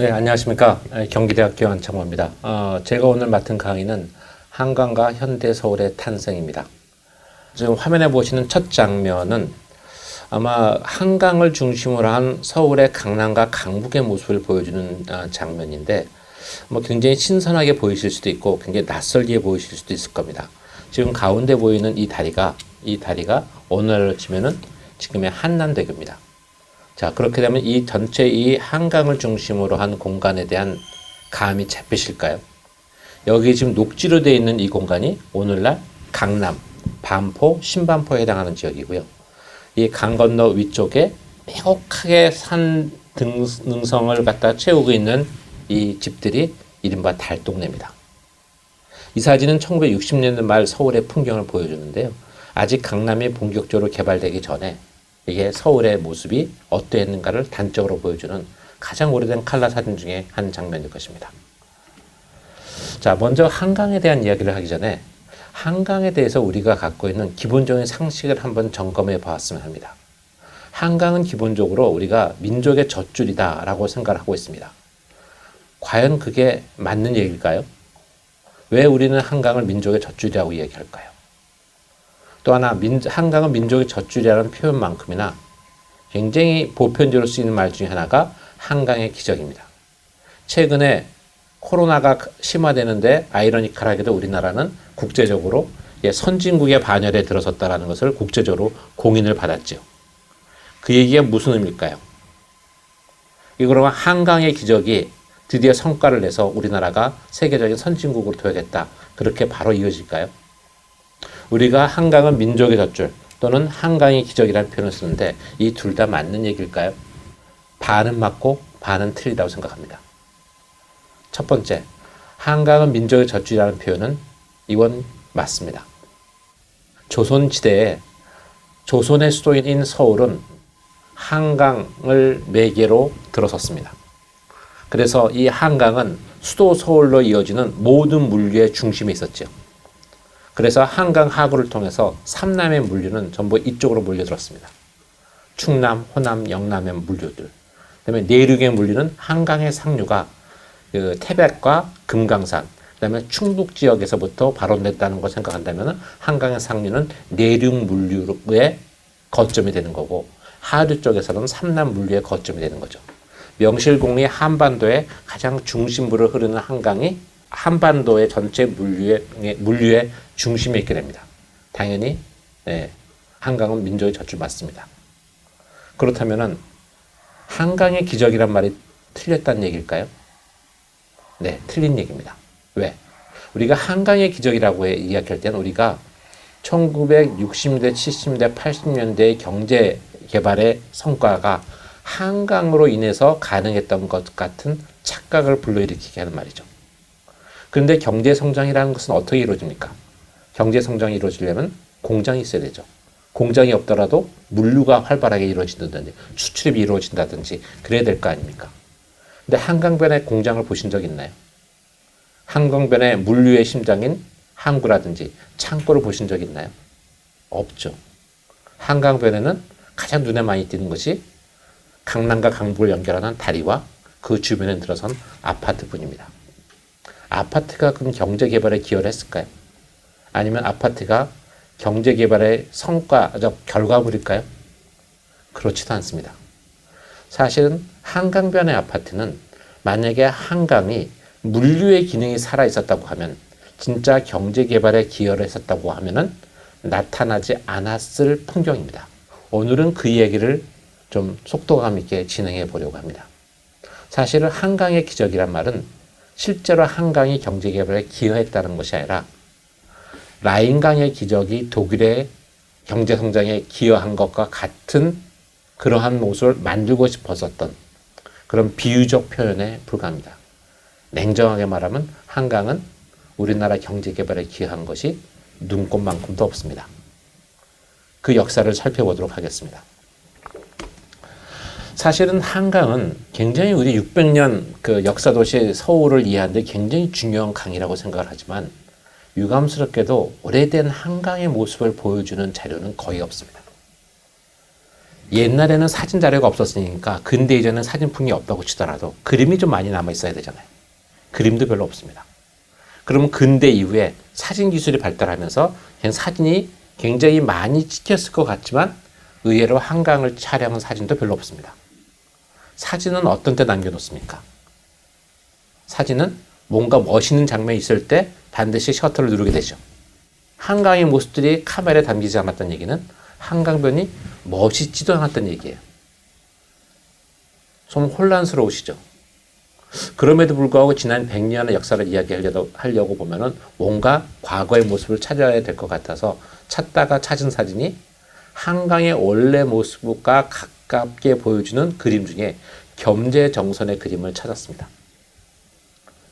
네, 안녕하십니까. 경기대학교 안창호입니다. 제가 오늘 맡은 강의는 한강과 현대 서울의 탄생입니다. 지금 화면에 보시는 첫 장면은 아마 한강을 중심으로 한 서울의 강남과 강북의 모습을 보여주는 장면인데 뭐 굉장히 신선하게 보이실 수도 있고 굉장히 낯설게 보이실 수도 있을 겁니다. 지금 가운데 보이는 이 다리가 오늘날로 치면은 지금의 한남대교입니다. 자, 그렇게 되면 이 전체 이 한강을 중심으로 한 공간에 대한 감이 잡히실까요? 여기 지금 녹지로 되어 있는 이 공간이 오늘날 강남, 반포, 신반포에 해당하는 지역이고요. 이 강 건너 위쪽에 빼곡하게 산 능성을 갖다 채우고 있는 이 집들이 이른바 달동네입니다. 이 사진은 1960년대 말 서울의 풍경을 보여주는데요. 아직 강남이 본격적으로 개발되기 전에 이게 서울의 모습이 어떠했는가를 단적으로 보여주는 가장 오래된 칼라 사진 중에 한 장면일 것입니다. 자, 먼저 한강에 대한 이야기를 하기 전에 한강에 대해서 우리가 갖고 있는 기본적인 상식을 한번 점검해 보았으면 합니다. 한강은 기본적으로 우리가 민족의 젖줄이다 라고 생각을 하고 있습니다. 과연 그게 맞는 얘기일까요? 왜 우리는 한강을 민족의 젖줄이라고 이야기할까요? 또 하나, 한강은 민족의 젖줄이라는 표현만큼이나 굉장히 보편적으로 쓰이는 말 중에 하나가 한강의 기적입니다. 최근에 코로나가 심화되는데 아이러니컬하게도 우리나라는 국제적으로 선진국의 반열에 들어섰다는 것을 국제적으로 공인을 받았죠. 그 얘기가 무슨 의미일까요? 이거로 한강의 기적이 드디어 성과를 내서 우리나라가 세계적인 선진국으로 되겠다. 그렇게 바로 이어질까요? 우리가 한강은 민족의 젖줄 또는 한강의 기적이라는 표현을 쓰는데 이 둘 다 맞는 얘기일까요? 반은 맞고 반은 틀리다고 생각합니다. 첫 번째, 한강은 민족의 젖줄이라는 표현은 이건 맞습니다. 조선시대에 조선의 수도인 서울은 한강을 매개로 들어섰습니다. 그래서 이 한강은 수도 서울로 이어지는 모든 물류의 중심에 있었죠. 그래서 한강 하구를 통해서 삼남의 물류는 전부 이쪽으로 몰려들었습니다. 충남, 호남, 영남의 물류들. 그다음에 내륙의 물류는 한강의 상류가 그 태백과 금강산, 그다음에 충북 지역에서부터 발원됐다는 걸 생각한다면 한강의 상류는 내륙 물류의 거점이 되는 거고 하류 쪽에서는 삼남 물류의 거점이 되는 거죠. 명실공히 한반도의 가장 중심부를 흐르는 한강이 한반도의 전체 물류의 중심에 있게 됩니다. 당연히 한강은 민족의 젖줄 맞습니다. 그렇다면 한강의 기적이란 말이 틀렸다는 얘기일까요? 네, 틀린 얘기입니다. 왜? 우리가 한강의 기적이라고 이야기할 때는 우리가 1960년대, 70년대, 80년대의 경제 개발의 성과가 한강으로 인해서 가능했던 것 같은 착각을 불러일으키게 하는 말이죠. 그런데 경제성장이라는 것은 어떻게 이루어집니까? 경제성장이 이루어지려면 공장이 있어야 되죠. 공장이 없더라도 물류가 활발하게 이루어진다든지 수출입이 이루어진다든지 그래야 될 거 아닙니까? 근데 한강변에 공장을 보신 적 있나요? 한강변에 물류의 심장인 항구라든지 창고를 보신 적 있나요? 없죠. 한강변에는 가장 눈에 많이 띄는 것이 강남과 강북을 연결하는 다리와 그 주변에 들어선 아파트뿐입니다. 아파트가 그럼 경제개발에 기여를 했을까요? 아니면 아파트가 경제개발의 성과적 결과물일까요? 그렇지도 않습니다. 사실은 한강변의 아파트는 만약에 한강이 물류의 기능이 살아있었다고 하면 진짜 경제개발에 기여를 했었다고 하면 나타나지 않았을 풍경입니다. 오늘은 그 얘기를 좀 속도감 있게 진행해 보려고 합니다. 사실은 한강의 기적이란 말은 실제로 한강이 경제개발에 기여했다는 것이 아니라 라인강의 기적이 독일의 경제성장에 기여한 것과 같은 그러한 모습을 만들고 싶었었던 그런 비유적 표현에 불과합니다. 냉정하게 말하면 한강은 우리나라 경제개발에 기여한 것이 눈꼽만큼도 없습니다. 그 역사를 살펴보도록 하겠습니다. 사실은 한강은 굉장히 우리 600년 그 역사도시 서울을 이해하는데 굉장히 중요한 강이라고 생각을 하지만 유감스럽게도 오래된 한강의 모습을 보여주는 자료는 거의 없습니다. 옛날에는 사진 자료가 없었으니까 근대 이전엔 사진 풍경이 없다고 치더라도 그림이 좀 많이 남아 있어야 되잖아요. 그림도 별로 없습니다. 그러면 근대 이후에 사진 기술이 발달하면서 사진이 굉장히 많이 찍혔을 것 같지만 의외로 한강을 촬영한 사진도 별로 없습니다. 사진은 어떤 때 남겨놓습니까? 사진은 뭔가 멋있는 장면이 있을 때 반드시 셔터를 누르게 되죠. 한강의 모습들이 카메라에 담기지 않았다는 얘기는 한강변이 멋있지도 않았다는 얘기예요. 좀 혼란스러우시죠? 그럼에도 불구하고 지난 100년의 역사를 이야기하려고 보면은 뭔가 과거의 모습을 찾아야 될 것 같아서 찾다가 찾은 사진이 한강의 원래 모습과 가깝게 보여주는 그림 중에 겸재정선의 그림을 찾았습니다.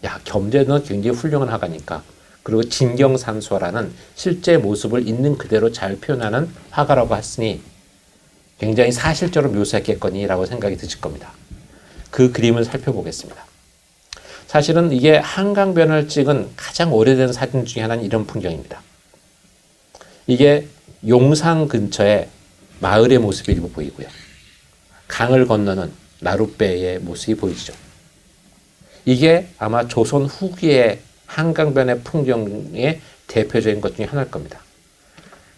야, 겸재는 굉장히 훌륭한 화가니까. 그리고 진경산수화라는 실제 모습을 있는 그대로 잘 표현하는 화가라고 했으니 굉장히 사실적으로 묘사했겠거니라고 생각이 드실 겁니다. 그 그림을 살펴보겠습니다. 사실은 이게 한강변을 찍은 가장 오래된 사진 중에 하나는 이런 풍경입니다. 이게 용산 근처에 마을의 모습이 일부 보이고요. 강을 건너는 나룻배의 모습이 보이죠. 이게 아마 조선 후기의 한강변의 풍경의 대표적인 것 중에 하나일 겁니다.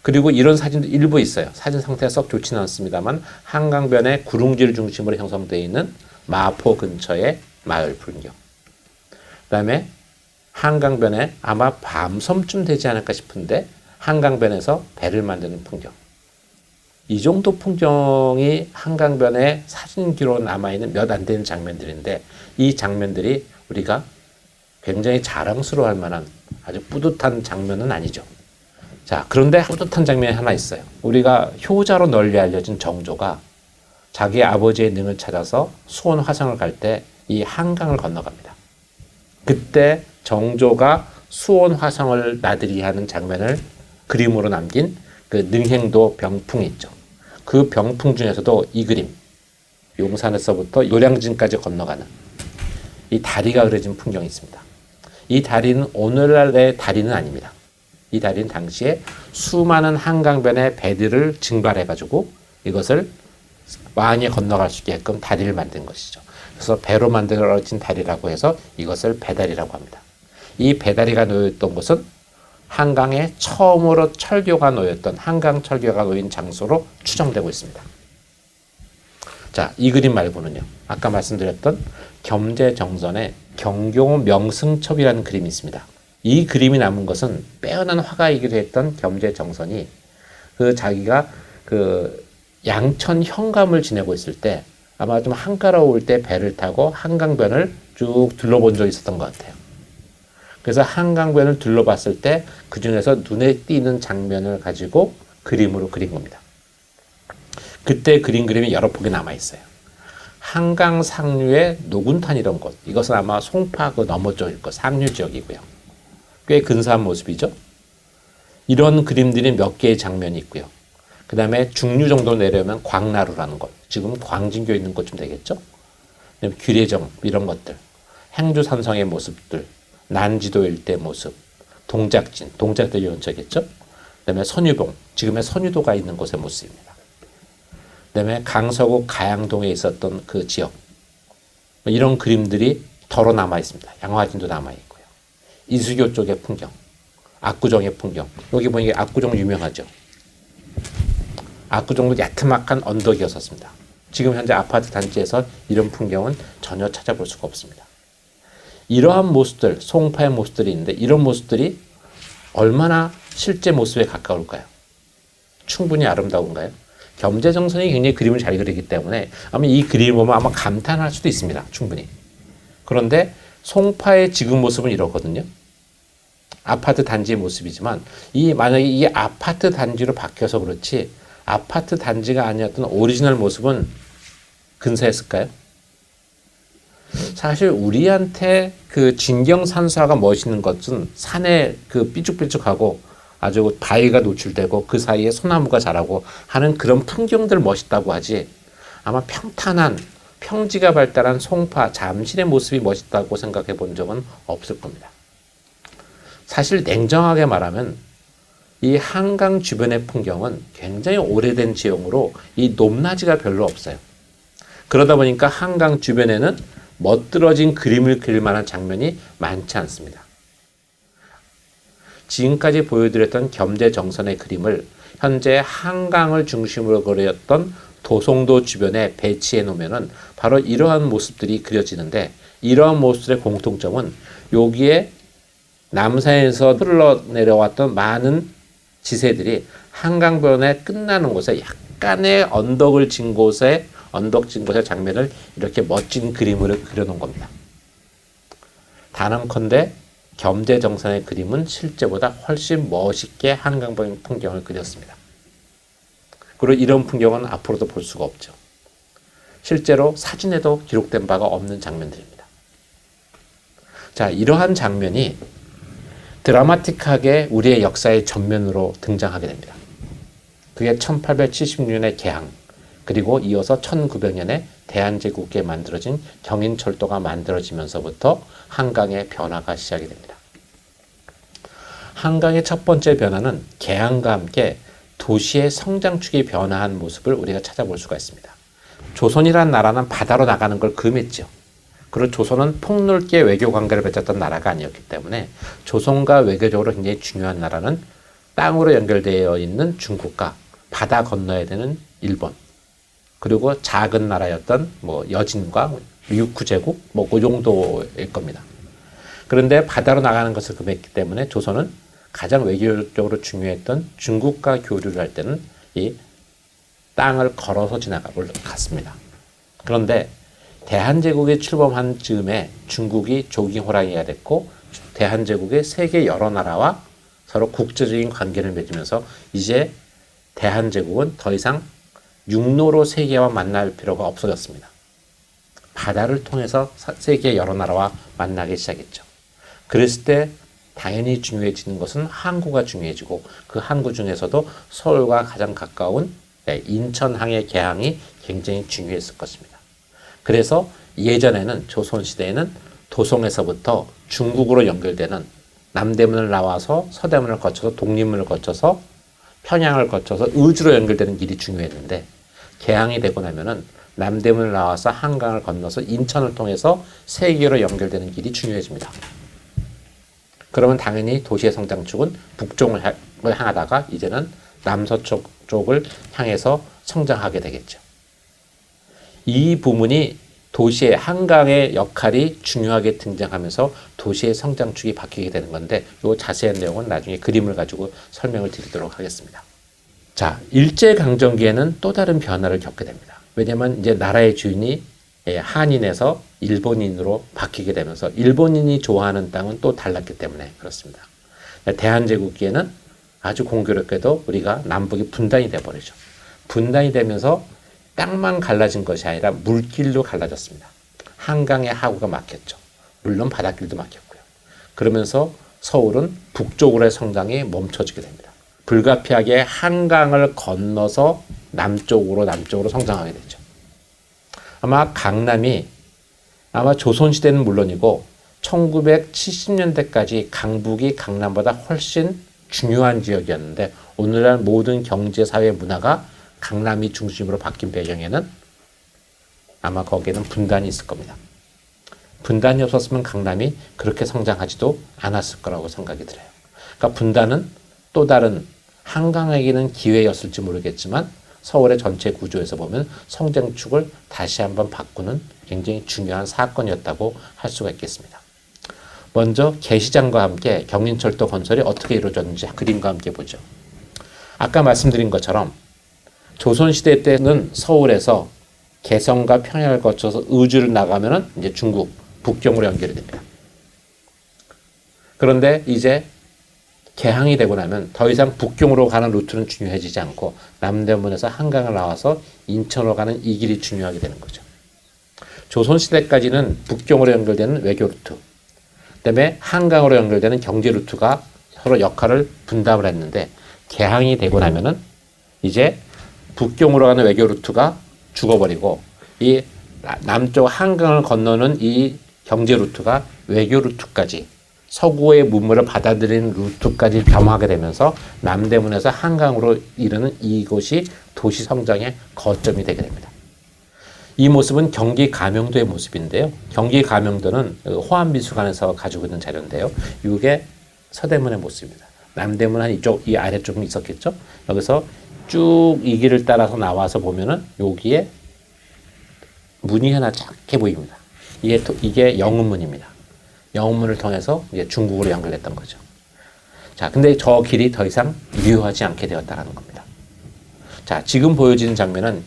그리고 이런 사진도 일부 있어요. 사진 상태가 썩 좋지는 않습니다만 한강변의 구릉지를 중심으로 형성되어 있는 마포 근처의 마을 풍경. 그 다음에 한강변에 아마 밤섬쯤 되지 않을까 싶은데 한강변에서 배를 만드는 풍경. 이 정도 풍경이 한강변에 사진기로 남아있는 몇 안 되는 장면들인데 이 장면들이 우리가 굉장히 자랑스러워할 만한 아주 뿌듯한 장면은 아니죠. 자, 그런데 뿌듯한 장면이 하나 있어요. 우리가 효자로 널리 알려진 정조가 자기 아버지의 능을 찾아서 수원 화성을 갈 때 이 한강을 건너갑니다. 그때 정조가 수원 화성을 나들이 하는 장면을 그림으로 남긴 그 능행도 병풍이 있죠. 그 병풍 중에서도 이 그림, 용산에서부터 노량진까지 건너가는 이 다리가 그려진 풍경이 있습니다. 이 다리는 오늘날의 다리는 아닙니다. 이 다리는 당시에 수많은 한강변의 배들을 증발해가지고 이것을 많이 건너갈 수 있게끔 다리를 만든 것이죠. 그래서 배로 만들어진 다리라고 해서 이것을 배다리라고 합니다. 이 배다리가 놓였던 곳은 한강에 처음으로 철교가 놓였던 한강 철교가 놓인 장소로 추정되고 있습니다. 자, 이 그림 말고는요. 아까 말씀드렸던 겸재정선의 경교 명승첩이라는 그림이 있습니다. 이 그림이 남은 것은 빼어난 화가이기도 했던 겸재정선이 자기가 양천 현감을 지내고 있을 때 아마 좀 한가로울 때 배를 타고 한강변을 쭉 둘러본 적이 있었던 것 같아요. 그래서 한강변을 둘러봤을 때 그 중에서 눈에 띄는 장면을 가지고 그림으로 그린 겁니다. 그때 그린 그림이 여러 폭이 남아있어요. 한강 상류의 노군탄이던 곳, 이것은 아마 송파 너머 쪽일 것, 상류 지역이고요. 꽤 근사한 모습이죠. 이런 그림들이 몇 개의 장면이 있고요. 그 다음에 중류 정도 내려오면 광나루라는 곳, 지금 광진교 있는 곳 좀 되겠죠. 그다음에 규례정 이런 것들, 행주산성의 모습들, 난지도 일대 모습, 동작진, 동작대 연처겠죠. 그 다음에 선유봉, 지금의 선유도가 있는 곳의 모습입니다. 그 다음에 강서구 가양동에 있었던 그 지역, 이런 그림들이 더러 남아 있습니다. 양화진도 남아 있고요. 이수교 쪽의 풍경, 압구정의 풍경. 여기 보니까 압구정 유명하죠. 압구정도 야트막한 언덕이었습니다. 지금 현재 아파트 단지에서 이런 풍경은 전혀 찾아볼 수가 없습니다. 이러한 모습들, 송파의 모습들이 있는데 이런 모습들이 얼마나 실제 모습에 가까울까요? 충분히 아름다운가요? 겸재정선이 굉장히 그림을 잘 그리기 때문에 아마 이 그림을 보면 아마 감탄할 수도 있습니다. 충분히. 그런데 송파의 지금 모습은 이러거든요. 아파트 단지의 모습이지만 만약에 이 아파트 단지로 바뀌어서 그렇지 아파트 단지가 아니었던 오리지널 모습은 근사했을까요? 사실 우리한테 그 진경산수화가 멋있는 것은 산에 삐죽삐죽하고 아주 바위가 노출되고 그 사이에 소나무가 자라고 하는 그런 풍경들 멋있다고 하지 아마 평탄한 평지가 발달한 송파, 잠실의 모습이 멋있다고 생각해 본 적은 없을 겁니다. 사실 냉정하게 말하면 이 한강 주변의 풍경은 굉장히 오래된 지형으로 이 높낮이가 별로 없어요. 그러다 보니까 한강 주변에는 멋들어진 그림을 그릴 만한 장면이 많지 않습니다. 지금까지 보여드렸던 겸재정선의 그림을 현재 한강을 중심으로 그렸던 도송도 주변에 배치해 놓으면 바로 이러한 모습들이 그려지는데, 이러한 모습들의 공통점은 여기에 남산에서 흘러내려왔던 많은 지세들이 한강변에 끝나는 곳에 약간의 언덕을 진 곳에 언덕진 곳의 장면을 이렇게 멋진 그림으로 그려놓은 겁니다. 단언컨대 겸재정선의 그림은 실제보다 훨씬 멋있게 한강변 풍경을 그렸습니다. 그리고 이런 풍경은 앞으로도 볼 수가 없죠. 실제로 사진에도 기록된 바가 없는 장면들입니다. 자, 이러한 장면이 드라마틱하게 우리의 역사의 전면으로 등장하게 됩니다. 그게 1876년의 개항, 그리고 이어서 1900년에 대한제국에 만들어진 경인철도가 만들어지면서부터 한강의 변화가 시작이 됩니다. 한강의 첫 번째 변화는 개항과 함께 도시의 성장축이 변화한 모습을 우리가 찾아볼 수가 있습니다. 조선이란 나라는 바다로 나가는 걸 금했죠. 그리고 조선은 폭넓게 외교 관계를 맺었던 나라가 아니었기 때문에 조선과 외교적으로 굉장히 중요한 나라는 땅으로 연결되어 있는 중국과 바다 건너야 되는 일본, 그리고 작은 나라였던 여진과 육구 제국 그 정도일 겁니다. 그런데 바다로 나가는 것을 금했기 때문에 조선은 가장 외교적으로 중요했던 중국과 교류를 할 때는 이 땅을 걸어서 갔습니다. 그런데 대한제국이 출범한 즈음에 중국이 조기호랑이가 됐고, 대한제국의 세계 여러 나라와 서로 국제적인 관계를 맺으면서 이제 대한제국은 더 이상 육로로 세계와 만날 필요가 없어졌습니다. 바다를 통해서 세계 여러 나라와 만나기 시작했죠. 그랬을 때 당연히 중요해지는 것은 항구가 중요해지고, 그 항구 중에서도 서울과 가장 가까운 인천항의 개항이 굉장히 중요했을 것입니다. 그래서 예전에는 조선시대에는 도송에서부터 중국으로 연결되는 남대문을 나와서 서대문을 거쳐서 독립문을 거쳐서 평양을 거쳐서 의주로 연결되는 길이 중요했는데, 개항이 되고 나면은 남대문을 나와서 한강을 건너서 인천을 통해서 세계로 연결되는 길이 중요해집니다. 그러면 당연히 도시의 성장축은 북쪽을 향하다가 이제는 남서쪽 쪽을 향해서 성장하게 되겠죠. 이 부분이 도시의 한강의 역할이 중요하게 등장하면서 도시의 성장축이 바뀌게 되는 건데, 이 자세한 내용은 나중에 그림을 가지고 설명을 드리도록 하겠습니다. 자, 일제강점기에는 또 다른 변화를 겪게 됩니다. 왜냐하면 이제 나라의 주인이 한인에서 일본인으로 바뀌게 되면서 일본인이 좋아하는 땅은 또 달랐기 때문에 그렇습니다. 대한제국기에는 아주 공교롭게도 우리가 남북이 분단이 돼버리죠. 분단이 되면서 땅만 갈라진 것이 아니라 물길도 갈라졌습니다. 한강의 하구가 막혔죠. 물론 바닷길도 막혔고요. 그러면서 서울은 북쪽으로의 성장이 멈춰지게 됩니다. 불가피하게 한강을 건너서 남쪽으로 성장하게 되죠. 아마 강남이 조선시대는 물론이고 1970년대까지 강북이 강남보다 훨씬 중요한 지역이었는데, 오늘날 모든 경제, 사회, 문화가 강남이 중심으로 바뀐 배경에는 아마 거기에는 분단이 있을 겁니다. 분단이 없었으면 강남이 그렇게 성장하지도 않았을 거라고 생각이 들어요. 그러니까 분단은 또 다른 한강에게는 기회였을지 모르겠지만 서울의 전체 구조에서 보면 성장축을 다시 한번 바꾸는 굉장히 중요한 사건이었다고 할 수가 있겠습니다. 먼저 개시장과 함께 경인철도 건설이 어떻게 이루어졌는지 그림과 함께 보죠. 아까 말씀드린 것처럼 조선시대 때는 서울에서 개성과 평양을 거쳐서 의주를 나가면은 이제 중국, 북경으로 연결이 됩니다. 그런데 이제 개항이 되고 나면 더 이상 북경으로 가는 루트는 중요해지지 않고 남대문에서 한강을 나와서 인천으로 가는 이 길이 중요하게 되는 거죠. 조선시대까지는 북경으로 연결되는 외교 루트, 그다음에 한강으로 연결되는 경제 루트가 서로 역할을 분담을 했는데, 개항이 되고 나면은 이제 북경으로 가는 외교 루트가 죽어버리고 이 남쪽 한강을 건너는 이 경제 루트가 외교 루트까지 서구의 문물을 받아들이는 루트까지 겸하게 되면서 남대문에서 한강으로 이르는 이곳이 도시 성장의 거점이 되게 됩니다. 이 모습은 경기 가명도의 모습인데요. 경기 가명도는 호암미술관에서 가지고 있는 자료인데요. 이게 서대문의 모습입니다. 남대문 한 이쪽, 이 아래쪽은 있었겠죠. 여기서 쭉 이 길을 따라서 나와서 보면은 여기에 문이 하나 작게 보입니다. 이게 영흥문입니다. 영흥문을 통해서 이제 중국으로 연결됐던 거죠. 자, 근데 저 길이 더 이상 유효하지 않게 되었다는 겁니다. 자, 지금 보여지는 장면은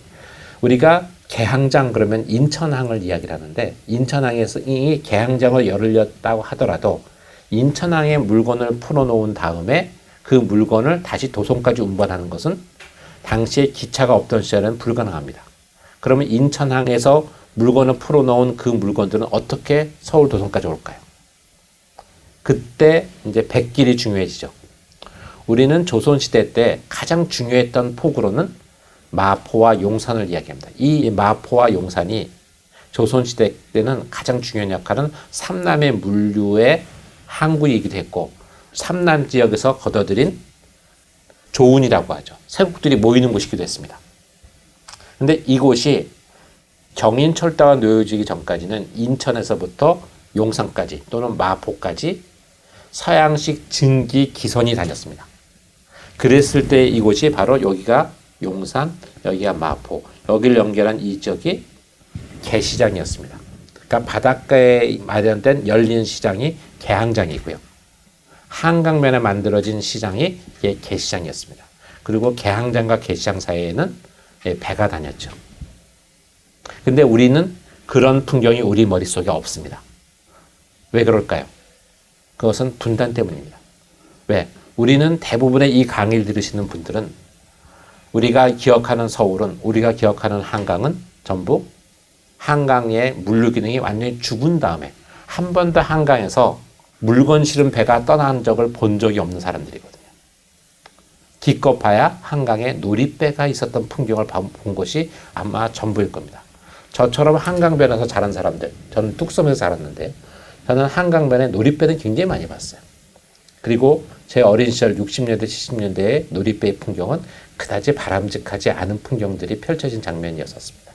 우리가 개항장 그러면 인천항을 이야기를 하는데, 인천항에서 이 개항장을 열렸다고 하더라도 인천항에 물건을 풀어놓은 다음에 그 물건을 다시 도성까지 운반하는 것은 당시에 기차가 없던 시절에는 불가능합니다. 그러면 인천항에서 물건을 풀어놓은 그 물건들은 어떻게 서울 도성까지 올까요? 그때 이제 백길이 중요해지죠. 우리는 조선시대 때 가장 중요했던 포구로는 마포와 용산을 이야기합니다. 이 마포와 용산이 조선시대 때는 가장 중요한 역할은 삼남의 물류의 항구이기도 했고, 삼남 지역에서 걷어들인 조운이라고 하죠. 세국들이 모이는 곳이기도 했습니다. 근데 이곳이 경인철도가 놓여지기 전까지는 인천에서부터 용산까지 또는 마포까지 서양식 증기 기선이 다녔습니다. 그랬을 때 이곳이 바로 여기가 용산, 여기가 마포, 여기를 연결한 이 지역이 개시장이었습니다. 그러니까 바닷가에 마련된 열린 시장이 개항장이고요. 한강변에 만들어진 시장이 개시장이었습니다. 그리고 개항장과 개시장 사이에는 배가 다녔죠. 근데 우리는 그런 풍경이 우리 머릿속에 없습니다. 왜 그럴까요? 그것은 분단 때문입니다. 왜? 우리는 대부분의 이 강의를 들으시는 분들은 우리가 기억하는 서울은, 우리가 기억하는 한강은 전부 한강의 물류 기능이 완전히 죽은 다음에 한 번도 한강에서 물건 실은 배가 떠난 적을 본 적이 없는 사람들이거든요. 기껏 봐야 한강에 누리배가 있었던 풍경을 본 것이 아마 전부일 겁니다. 저처럼 한강변에서 자란 사람들, 저는 뚝섬에서 자랐는데 저는 한강변에 누리배는 굉장히 많이 봤어요. 그리고 제 어린 시절 60년대, 70년대의 누리배의 풍경은 그다지 바람직하지 않은 풍경들이 펼쳐진 장면이었습니다.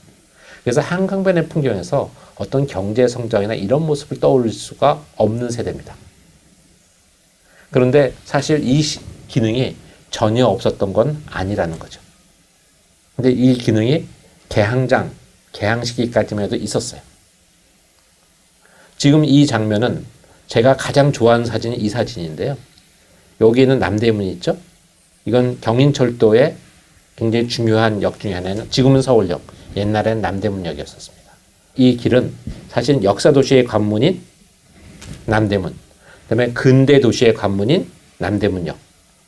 그래서 한강변의 풍경에서 어떤 경제 성장이나 이런 모습을 떠올릴 수가 없는 세대입니다. 그런데 사실 이 기능이 전혀 없었던 건 아니라는 거죠. 근데 이 기능이 개항장, 개항 시기까지만 해도 있었어요. 지금 이 장면은 제가 가장 좋아하는 사진이 이 사진인데요. 여기는 남대문이 있죠. 이건 경인철도의 굉장히 중요한 역 중에 하나는 지금은 서울역, 옛날엔 남대문역이었습니다. 이 길은 사실 역사도시의 관문인 남대문, 그다음에 근대 도시의 관문인 남대문역,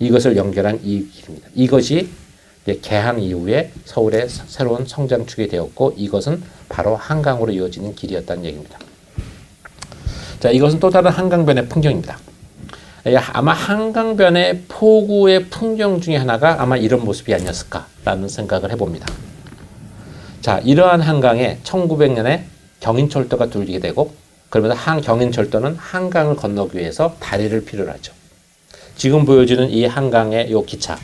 이것을 연결한 이 길입니다. 이것이 개항 이후에 서울의 새로운 성장축이 되었고, 이것은 바로 한강으로 이어지는 길이었다는 얘기입니다. 자, 이것은 또 다른 한강변의 풍경입니다. 아마 한강변의 포구의 풍경 중에 하나가 아마 이런 모습이 아니었을까라는 생각을 해봅니다. 자, 이러한 한강에 1900년에 경인철도가 뚫리게 되고, 그러면서 경인철도는 한강을 건너기 위해서 다리를 필요로 하죠. 지금 보여지는 이 한강의 이 기차,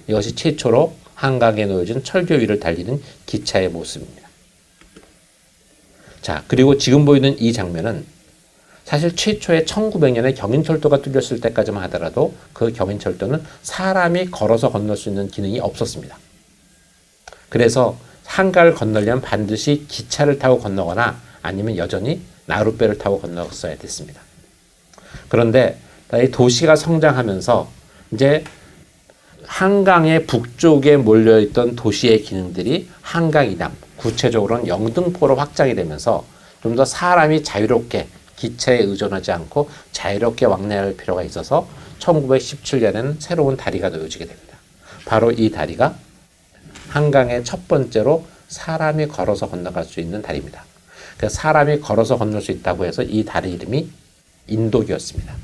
이것이 최초로 한강에 놓여진 철교 위를 달리는 기차의 모습입니다. 자, 그리고 지금 보이는 이 장면은 사실 최초의 1900년에 경인철도가 뚫렸을 때까지만 하더라도 그 경인철도는 사람이 걸어서 건널 수 있는 기능이 없었습니다. 그래서 한강을 건너려면 반드시 기차를 타고 건너거나 아니면 여전히 나룻배를 타고 건너었어야 됐습니다. 그런데 도시가 성장하면서 이제 한강의 북쪽에 몰려있던 도시의 기능들이 한강 이남, 구체적으로는 영등포로 확장이 되면서 좀 더 사람이 자유롭게 기차에 의존하지 않고 자유롭게 왕래할 필요가 있어서 1917년에는 새로운 다리가 놓여지게 됩니다. 바로 이 다리가 한강의 첫 번째로 사람이 걸어서 건너갈 수 있는 다리입니다. 그래서 사람이 걸어서 건널 수 있다고 해서 이 다리 이름이 인도교였습니다.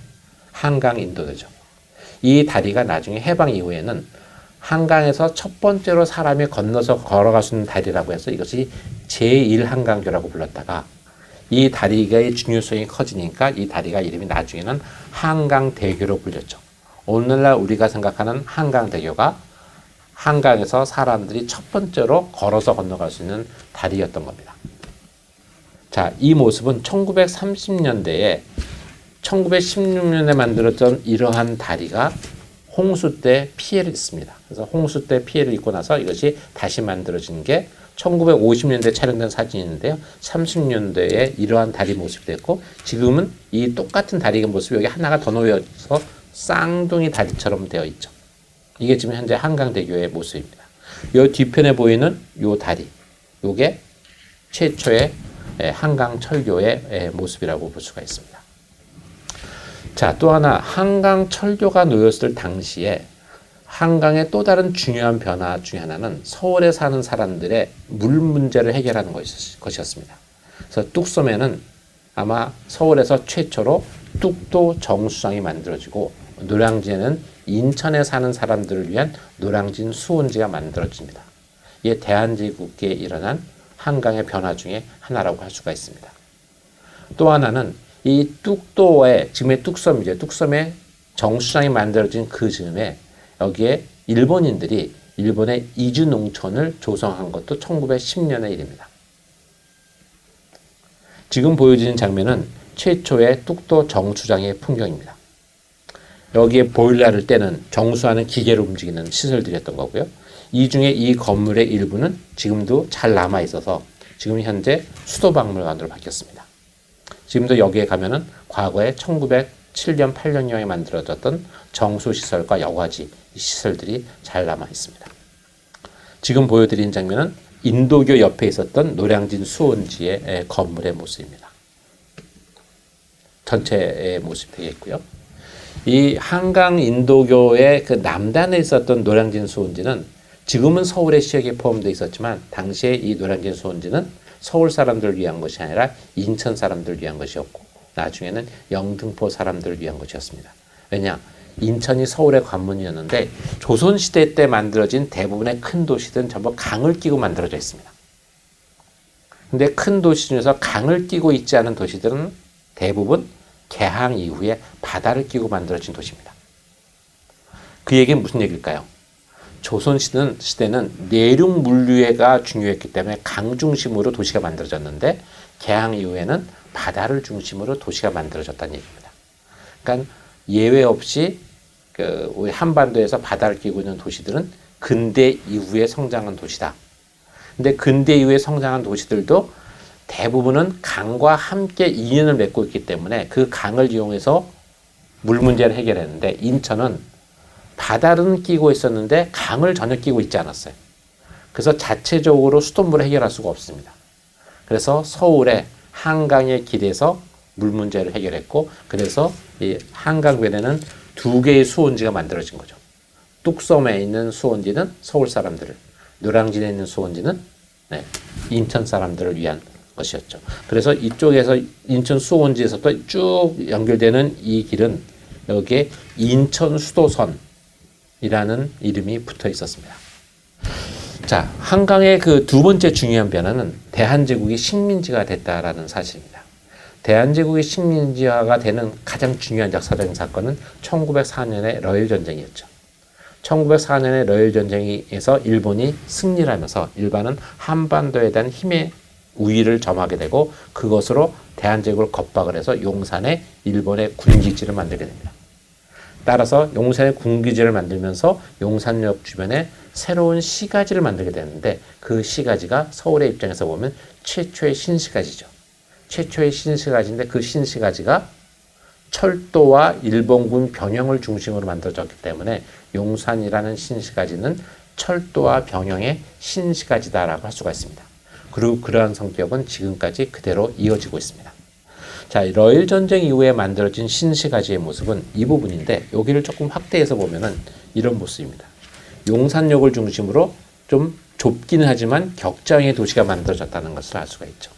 한강 인도교죠. 이 다리가 나중에 해방 이후에는 한강에서 첫 번째로 사람이 건너서 걸어갈 수 있는 다리라고 해서 이것이 제1한강교라고 불렀다가 이 다리의 중요성이 커지니까 이 다리가 이름이 나중에는 한강대교로 불렸죠. 오늘날 우리가 생각하는 한강대교가 한강에서 사람들이 첫 번째로 걸어서 건너갈 수 있는 다리였던 겁니다. 자, 이 모습은 1930년대에 1916년에 만들었던 이러한 다리가 홍수 때 피해를 입습니다. 그래서 홍수 때 피해를 입고 나서 이것이 다시 만들어진 게 1950년대 촬영된 사진인데요. 30년대에 이러한 다리 모습이 됐고, 지금은 이 똑같은 다리 모습이 여기 하나가 더 놓여서 쌍둥이 다리처럼 되어 있죠. 이게 지금 현재 한강대교의 모습입니다. 이 뒤편에 보이는 이 다리, 이게 최초의 한강철교의 모습이라고 볼 수가 있습니다. 자, 또 하나 한강철교가 놓였을 당시에 한강의 또 다른 중요한 변화 중에 하나는 서울에 사는 사람들의 물 문제를 해결하는 것이었습니다. 그래서 뚝섬에는 아마 서울에서 최초로 뚝도 정수장이 만들어지고, 노량진에는 인천에 사는 사람들을 위한 노량진 수온지가 만들어집니다. 이게 대한제국기에 일어난 한강의 변화 중에 하나라고 할 수가 있습니다. 또 하나는 이 뚝도에, 지금의 뚝섬이죠. 뚝섬에 정수장이 만들어진 그 즈음에 여기에 일본인들이 일본의 이주 농촌을 조성한 것도 1910년의 일입니다. 지금 보여지는 장면은 최초의 뚝도 정수장의 풍경입니다. 여기에 보일러를 떼는 정수하는 기계를 움직이는 시설들이었던 거고요. 이 중에 이 건물의 일부는 지금도 잘 남아 있어서 지금 현재 수도박물관으로 바뀌었습니다. 지금도 여기에 가면은 과거에 1907년, 8년경에 만들어졌던 정수시설과 여과지 시설들이 잘 남아 있습니다. 지금 보여드린 장면은 인도교 옆에 있었던 노량진 수온지의 건물의 모습입니다. 전체의 모습이 되겠고요. 이 한강 인도교의 그 남단에 있었던 노량진 수온지는 지금은 서울의 시역에 포함되어 있었지만, 당시에 이 노량진 수온지는 서울 사람들을 위한 것이 아니라 인천 사람들을 위한 것이었고, 나중에는 영등포 사람들을 위한 것이었습니다. 왜냐? 인천이 서울의 관문이었는데 조선시대 때 만들어진 대부분의 큰 도시들은 전부 강을 끼고 만들어져 있습니다. 근데 큰 도시 중에서 강을 끼고 있지 않은 도시들은 대부분 개항 이후에 바다를 끼고 만들어진 도시입니다. 그 얘기는 무슨 얘기일까요? 조선시대는 내륙 물류가 중요했기 때문에 강 중심으로 도시가 만들어졌는데, 개항 이후에는 바다를 중심으로 도시가 만들어졌다는 얘기입니다. 그러니까 예외 없이 우리 한반도에서 바다를 끼고 있는 도시들은 근대 이후에 성장한 도시다. 근데 근대 이후에 성장한 도시들도 대부분은 강과 함께 인연을 맺고 있기 때문에 그 강을 이용해서 물 문제를 해결했는데, 인천은 바다는 끼고 있었는데 강을 전혀 끼고 있지 않았어요. 그래서 자체적으로 수돗물을 해결할 수가 없습니다. 그래서 서울의 한강의 길에서 물 문제를 해결했고, 그래서 이 한강변에는 두 개의 수온지가 만들어진 거죠. 뚝섬에 있는 수온지는 서울 사람들을, 노량진에 있는 수온지는 인천 사람들을 위한 것이었죠. 그래서 이쪽에서 인천 수온지에서부터 쭉 연결되는 이 길은 여기에 인천 수도선이라는 이름이 붙어 있었습니다. 자, 한강의 그 두 번째 중요한 변화는 대한제국이 식민지가 됐다라는 사실입니다. 대한제국이 식민지화가 되는 가장 중요한 역사적인 사건은 1904년의 러일전쟁이었죠. 1904년의 러일전쟁에서 일본이 승리를 하면서 일본은 한반도에 대한 힘의 우위를 점하게 되고, 그것으로 대한제국을 겁박을 해서 용산에 일본의 군기지를 만들게 됩니다. 따라서 용산에 군기지를 만들면서 용산역 주변에 새로운 시가지를 만들게 되는데, 그 시가지가 서울의 입장에서 보면 최초의 신시가지죠. 최초의 신시가지인데, 그 신시가지가 철도와 일본군 병영을 중심으로 만들어졌기 때문에 용산이라는 신시가지는 철도와 병영의 신시가지다라고 할 수가 있습니다. 그리고 그러한 성격은 지금까지 그대로 이어지고 있습니다. 자, 러일 전쟁 이후에 만들어진 신시가지의 모습은 이 부분인데, 여기를 조금 확대해서 보면은 이런 모습입니다. 용산역을 중심으로 좀 좁긴 하지만 격장의 도시가 만들어졌다는 것을 알 수가 있죠.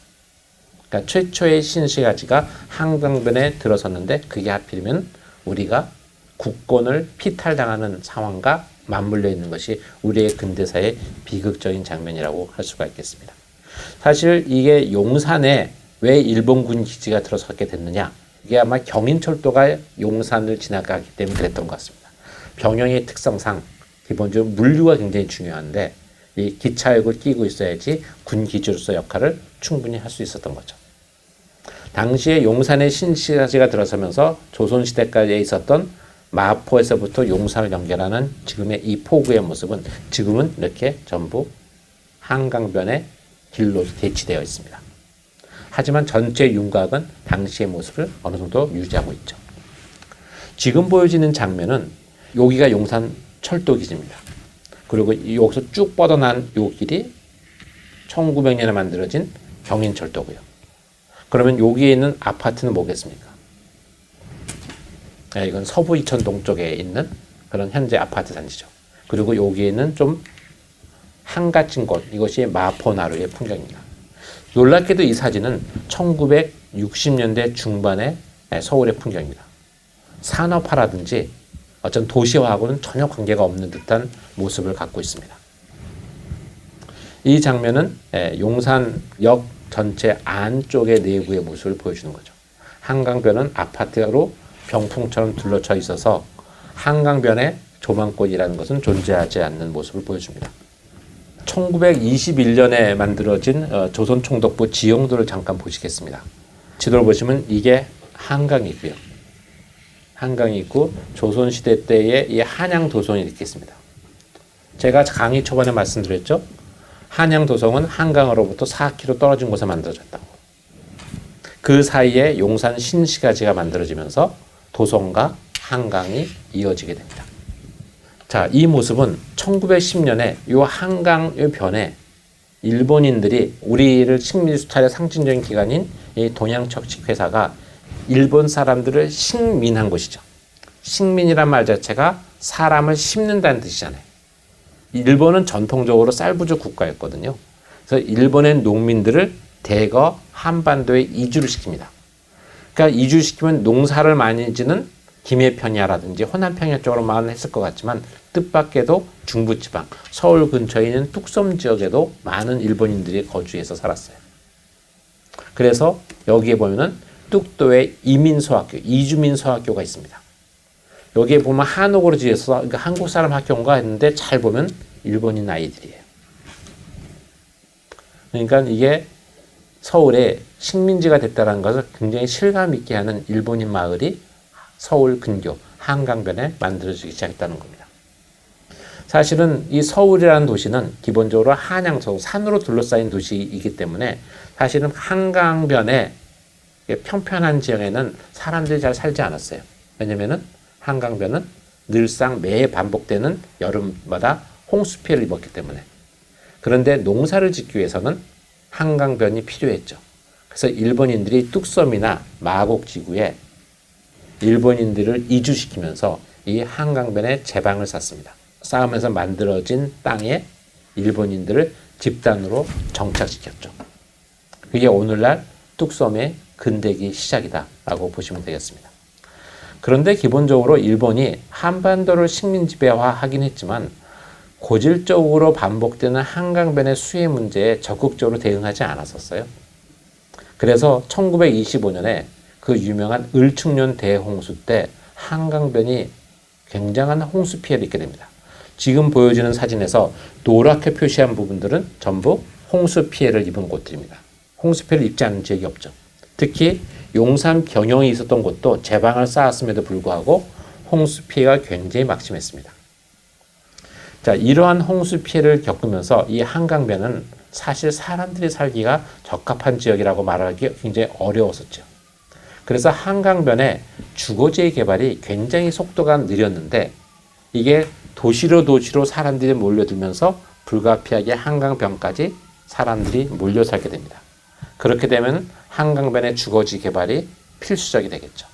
그러니까 최초의 신시가지가 한강변에 들어섰는데, 그게 하필이면 우리가 국권을 피탈당하는 상황과 맞물려 있는 것이 우리의 근대사의 비극적인 장면이라고 할 수가 있겠습니다. 사실 이게 용산에 왜 일본군 기지가 들어서게 됐느냐? 이게 아마 경인철도가 용산을 지나가기 때문에 그랬던 것 같습니다. 병영의 특성상 기본적으로 물류가 굉장히 중요한데 이 기차역을 끼고 있어야지 군 기지로서 역할을 충분히 할 수 있었던 거죠. 당시에 용산의 신시가지가 들어서면서 조선시대까지 있었던 마포에서부터 용산을 연결하는 지금의 이 포구의 모습은 지금은 이렇게 전부 한강변의 길로 대치되어 있습니다. 하지만 전체 윤곽은 당시의 모습을 어느 정도 유지하고 있죠. 지금 보여지는 장면은 여기가 용산 철도기지입니다. 그리고 여기서 쭉 뻗어난 이 길이 1900년에 만들어진 경인철도고요. 그러면 여기에 있는 아파트는 뭐겠습니까? 네, 이건 서부 이천동 쪽에 있는 그런 현재 아파트 단지죠. 그리고 여기에는 좀 한가진 곳, 이것이 마포나루의 풍경입니다. 놀랍게도 이 사진은 1960년대 중반의 서울의 풍경입니다. 산업화라든지 어떤 도시화하고는 전혀 관계가 없는 듯한 모습을 갖고 있습니다. 이 장면은 용산역 전체 안쪽의 내부의 모습을 보여주는 거죠. 한강변은 아파트로 병풍처럼 둘러쳐 있어서 한강변에 조망권이라는 것은 존재하지 않는 모습을 보여줍니다. 1921년에 만들어진 조선총독부 지형도를 잠깐 보시겠습니다. 지도를 보시면 이게 한강이고요. 한강이 있고 조선시대 때의 이 한양도성이 이렇게 있습니다. 제가 강의 초반에 말씀드렸죠. 한양도성은 한강으로부터 4km 떨어진 곳에 만들어졌다고. 그 사이에 용산 신시가지가 만들어지면서 도성과 한강이 이어지게 됩니다. 자, 이 모습은 1910년에 이 한강의 변에 일본인들이 우리를 식민 수탈의 상징적인 기관인 이 동양척식회사가 일본 사람들을 식민한 것이죠. 식민이란 말 자체가 사람을 심는다는 뜻이잖아요. 일본은 전통적으로 쌀부족 국가였거든요. 그래서 일본의 농민들을 대거 한반도에 이주를 시킵니다. 그러니까 이주시키면 농사를 많이 지는 김해평야라든지 호남평야 쪽으로만 했을 것 같지만 뜻밖에도 중부지방, 서울 근처에 있는 뚝섬 지역에도 많은 일본인들이 거주해서 살았어요. 그래서 여기에 보면은 뚝도에 이민소학교, 이주민소학교가 있습니다. 여기에 보면 한옥으로 지어서 그러니까 한국 사람 학교인가 했는데 잘 보면 일본인 아이들이에요. 그러니까 이게 서울에 식민지가 됐다는 것을 굉장히 실감 있게 하는 일본인 마을이 서울 근교 한강변에 만들어지기 시작했다는 겁니다. 사실은 이 서울이라는 도시는 기본적으로 한양성, 산으로 둘러싸인 도시이기 때문에 사실은 한강변에 평평한 지역에는 사람들이 잘 살지 않았어요. 왜냐면은 한강변은 늘상 매해 반복되는 여름마다 홍수 피해를 입었기 때문에. 그런데 농사를 짓기 위해서는 한강변이 필요했죠. 그래서 일본인들이 뚝섬이나 마곡지구에 일본인들을 이주시키면서 이 한강변에 제방을 쌓습니다. 쌓으면서 만들어진 땅에 일본인들을 집단으로 정착시켰죠. 그게 오늘날 뚝섬의 근대기 시작이다라고 보시면 되겠습니다. 그런데 기본적으로 일본이 한반도를 식민 지배화하긴 했지만 고질적으로 반복되는 한강변의 수해 문제에 적극적으로 대응하지 않았었어요. 그래서 1925년에 그 유명한 을충년 대홍수 때 한강변이 굉장한 홍수 피해를 입게 됩니다. 지금 보여지는 사진에서 노랗게 표시한 부분들은 전부 홍수 피해를 입은 곳들입니다. 홍수 피해를 입지 않은 지역이 없죠. 특히 용산 병영이 있었던 곳도 제방을 쌓았음에도 불구하고 홍수 피해가 굉장히 막심했습니다. 자, 이러한 홍수 피해를 겪으면서 이 한강변은 사실 사람들이 살기가 적합한 지역이라고 말하기 굉장히 어려웠었죠. 그래서 한강변의 주거지의 개발이 굉장히 속도가 느렸는데 이게 도시로 사람들이 몰려들면서 불가피하게 한강변까지 사람들이 몰려 살게 됩니다. 그렇게 되면 한강변의 주거지 개발이 필수적이 되겠죠.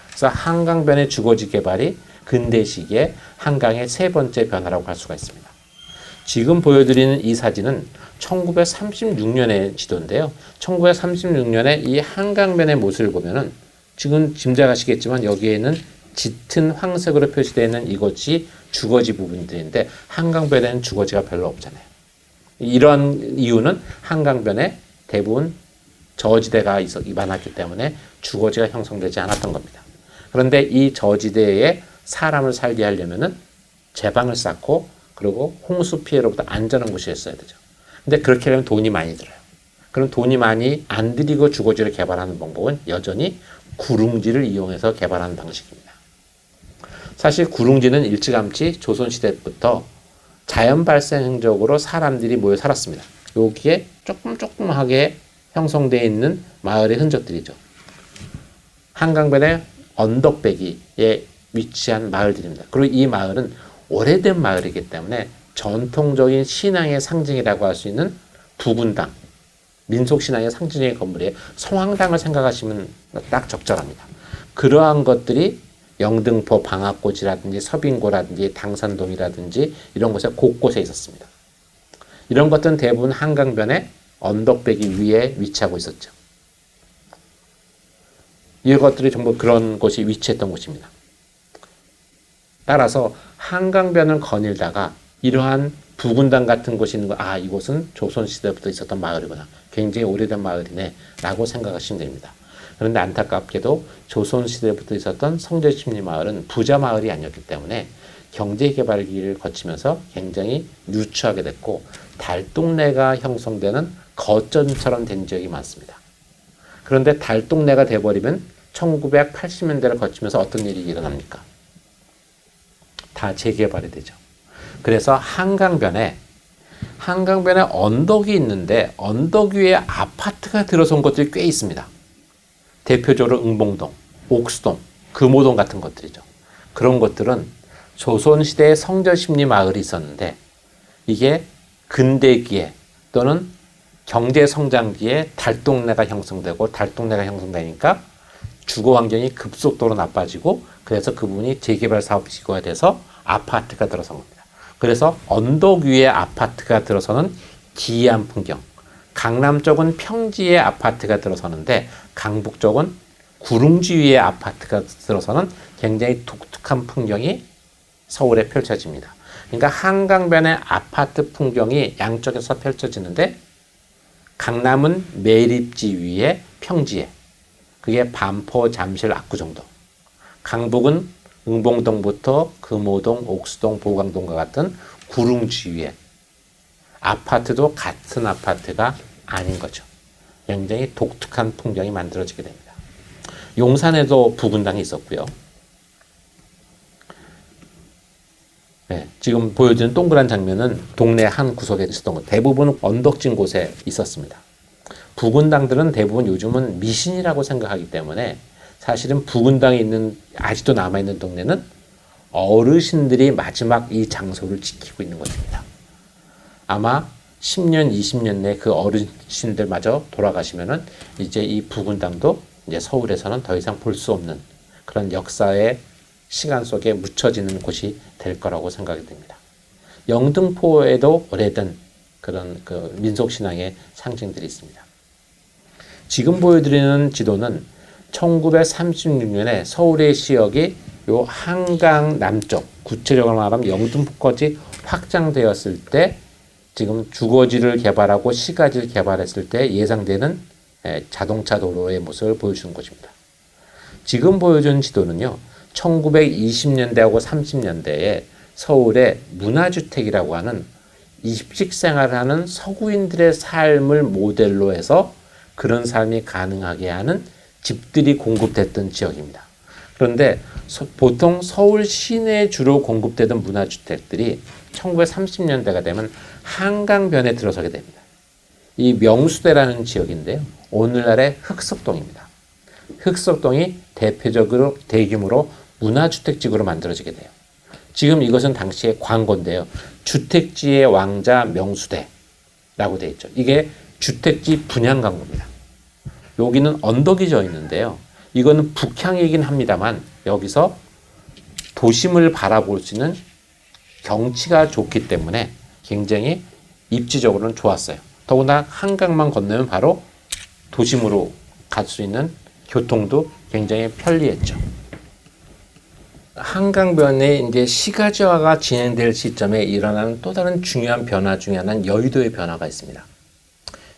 그래서 한강변의 주거지 개발이 근대 시기에 한강의 세 번째 변화라고 할 수가 있습니다. 지금 보여드리는 이 사진은 1936년의 지도인데요. 1936년에 이 한강변의 모습을 보면은 지금 짐작하시겠지만 여기에는 짙은 황색으로 표시되어 있는 이것이 주거지 부분들인데 한강변에는 주거지가 별로 없잖아요. 이런 이유는 한강변에 대부분 저지대가 많았기 때문에 주거지가 형성되지 않았던 겁니다. 그런데 이 저지대에 사람을 살게 하려면은 제방을 쌓고 그리고 홍수 피해로부터 안전한 곳이었어야 되죠. 근데 그렇게 하려면 돈이 많이 들어요. 그럼 돈이 많이 안 들이고 주거지를 개발하는 방법은 여전히 구릉지를 이용해서 개발하는 방식입니다. 사실 구릉지는 일찌감치 조선시대부터 자연 발생적으로 사람들이 모여 살았습니다. 여기에 조금하게 형성되어 있는 마을의 흔적들이죠. 한강변의 언덕배기에 위치한 마을들입니다. 그리고 이 마을은 오래된 마을이기 때문에 전통적인 신앙의 상징이라고 할 수 있는 부군당, 민속신앙의 상징의 건물에 성황당을 생각하시면 딱 적절합니다. 그러한 것들이 영등포 방앗고지라든지 서빙고라든지 당산동이라든지 이런 곳에 곳곳에 있었습니다. 이런 것들은 대부분 한강변의 언덕배기 위에 위치하고 있었죠. 이것들이 전부 그런 곳이 위치했던 곳입니다. 따라서 한강변을 거닐다가 이러한 부군당 같은 곳이 있는 거, 아, 이곳은 조선시대부터 있었던 마을이구나. 굉장히 오래된 마을이네. 라고 생각하시면 됩니다. 그런데 안타깝게도 조선시대부터 있었던 성제심리 마을은 부자 마을이 아니었기 때문에 경제개발기를 거치면서 굉장히 유추하게 됐고 달동네가 형성되는 거점처럼 된 지역이 많습니다. 그런데 달동네가 돼버리면 1980년대를 거치면서 어떤 일이 일어납니까? 다 재개발이 되죠. 그래서 한강변에 언덕이 있는데 언덕 위에 아파트가 들어선 것들이 꽤 있습니다. 대표적으로 응봉동, 옥수동, 금호동 같은 것들이죠. 그런 것들은 조선시대의 성전심리 마을이 있었는데 이게 근대기에 또는 경제성장기에 달동네가 형성되니까 주거 환경이 급속도로 나빠지고 그래서 그 부분이 재개발 사업 지구가 돼서 아파트가 들어선 겁니다. 그래서 언덕 위에 아파트가 들어서는 기이한 풍경, 강남 쪽은 평지에 아파트가 들어서는데 강북 쪽은 구릉지 위에 아파트가 들어서는 굉장히 독특한 풍경이 서울에 펼쳐집니다. 그러니까 한강변의 아파트 풍경이 양쪽에서 펼쳐지는데 강남은 매립지 위에 평지에 그게 반포, 잠실, 압구정도. 강북은 응봉동부터 금호동, 옥수동, 보강동과 같은 구릉지 위에 아파트도 같은 아파트가 아닌 거죠. 굉장히 독특한 풍경이 만들어지게 됩니다. 용산에도 부군당이 있었고요. 네, 지금 보여주는 동그란 장면은 동네 한 구석에 있었던 것. 대부분 언덕진 곳에 있었습니다. 부군당들은 대부분 요즘은 미신이라고 생각하기 때문에 사실은 부군당이 있는 아직도 남아있는 동네는 어르신들이 마지막 이 장소를 지키고 있는 것입니다. 아마 10년, 20년 내에 그 어르신들마저 돌아가시면은 이제 이 부군당도 이제 서울에서는 더 이상 볼 수 없는 그런 역사의 시간 속에 묻혀지는 곳이 될 거라고 생각이 됩니다. 영등포에도 오래된 그런 그 민속신앙의 상징들이 있습니다. 지금 보여드리는 지도는 1936년에 서울의 시역이 요 한강 남쪽, 구체적으로 말하면 영등포까지 확장되었을 때 지금 주거지를 개발하고 시가지를 개발했을 때 예상되는 자동차 도로의 모습을 보여주는 것입니다. 지금 보여준 지도는요, 1920년대하고 30년대에 서울의 문화주택이라고 하는 입식 생활을 하는 서구인들의 삶을 모델로 해서 그런 삶이 가능하게 하는 집들이 공급됐던 지역입니다. 그런데 보통 서울 시내에 주로 공급되던 문화주택들이 1930년대가 되면 한강변에 들어서게 됩니다. 이 명수대라는 지역인데요. 오늘날의 흑석동입니다. 흑석동이 대표적으로 대규모로 문화주택지구로 만들어지게 돼요. 지금 이것은 당시의 광고인데요. 주택지의 왕자 명수대라고 되어 있죠. 이게 주택지 분양 광고입니다. 여기는 언덕이 져 있는데요. 이거는 북향이긴 합니다만 여기서 도심을 바라볼 수 있는 경치가 좋기 때문에 굉장히 입지적으로는 좋았어요. 더구나 한강만 건너면 바로 도심으로 갈 수 있는 교통도 굉장히 편리했죠. 한강변에 이제 시가지화가 진행될 시점에 일어나는 또 다른 중요한 변화 중에 하나는 여의도의 변화가 있습니다.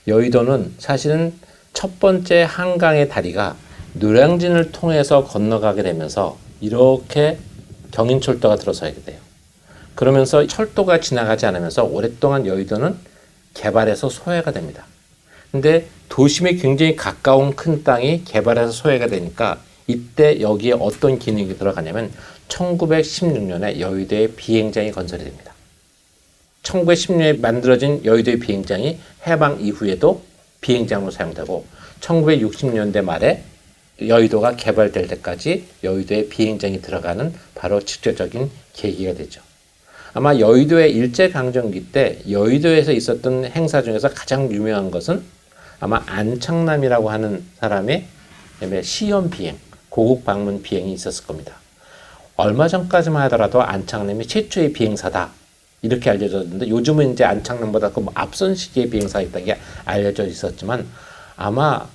여의도는 사실은 첫 번째 한강의 다리가 노량진을 통해서 건너가게 되면서 이렇게 경인철도가 들어서게 돼요. 그러면서 철도가 지나가지 않으면서 오랫동안 여의도는 개발해서 소외가 됩니다. 근데 도심에 굉장히 가까운 큰 땅이 개발해서 소외가 되니까 이때 여기에 어떤 기능이 들어가냐면 1916년에 여의도에 비행장이 건설이 됩니다. 1910년에 만들어진 여의도의 비행장이 해방 이후에도 비행장으로 사용되고 1960년대 말에 여의도가 개발될 때까지 여의도에 비행장이 들어가는 바로 직접적인 계기가 되죠. 아마 여의도의 일제강점기 때 여의도에서 있었던 행사 중에서 가장 유명한 것은 아마 안창남이라고 하는 사람의 시험 비행, 고국 방문 비행이 있었을 겁니다. 얼마 전까지만 하더라도 안창남이 최초의 비행사다 이렇게 알려졌는데 요즘은 이제 안창남보다 그 앞선 시기의 비행사가 있다는 게 알려져 있었지만 아마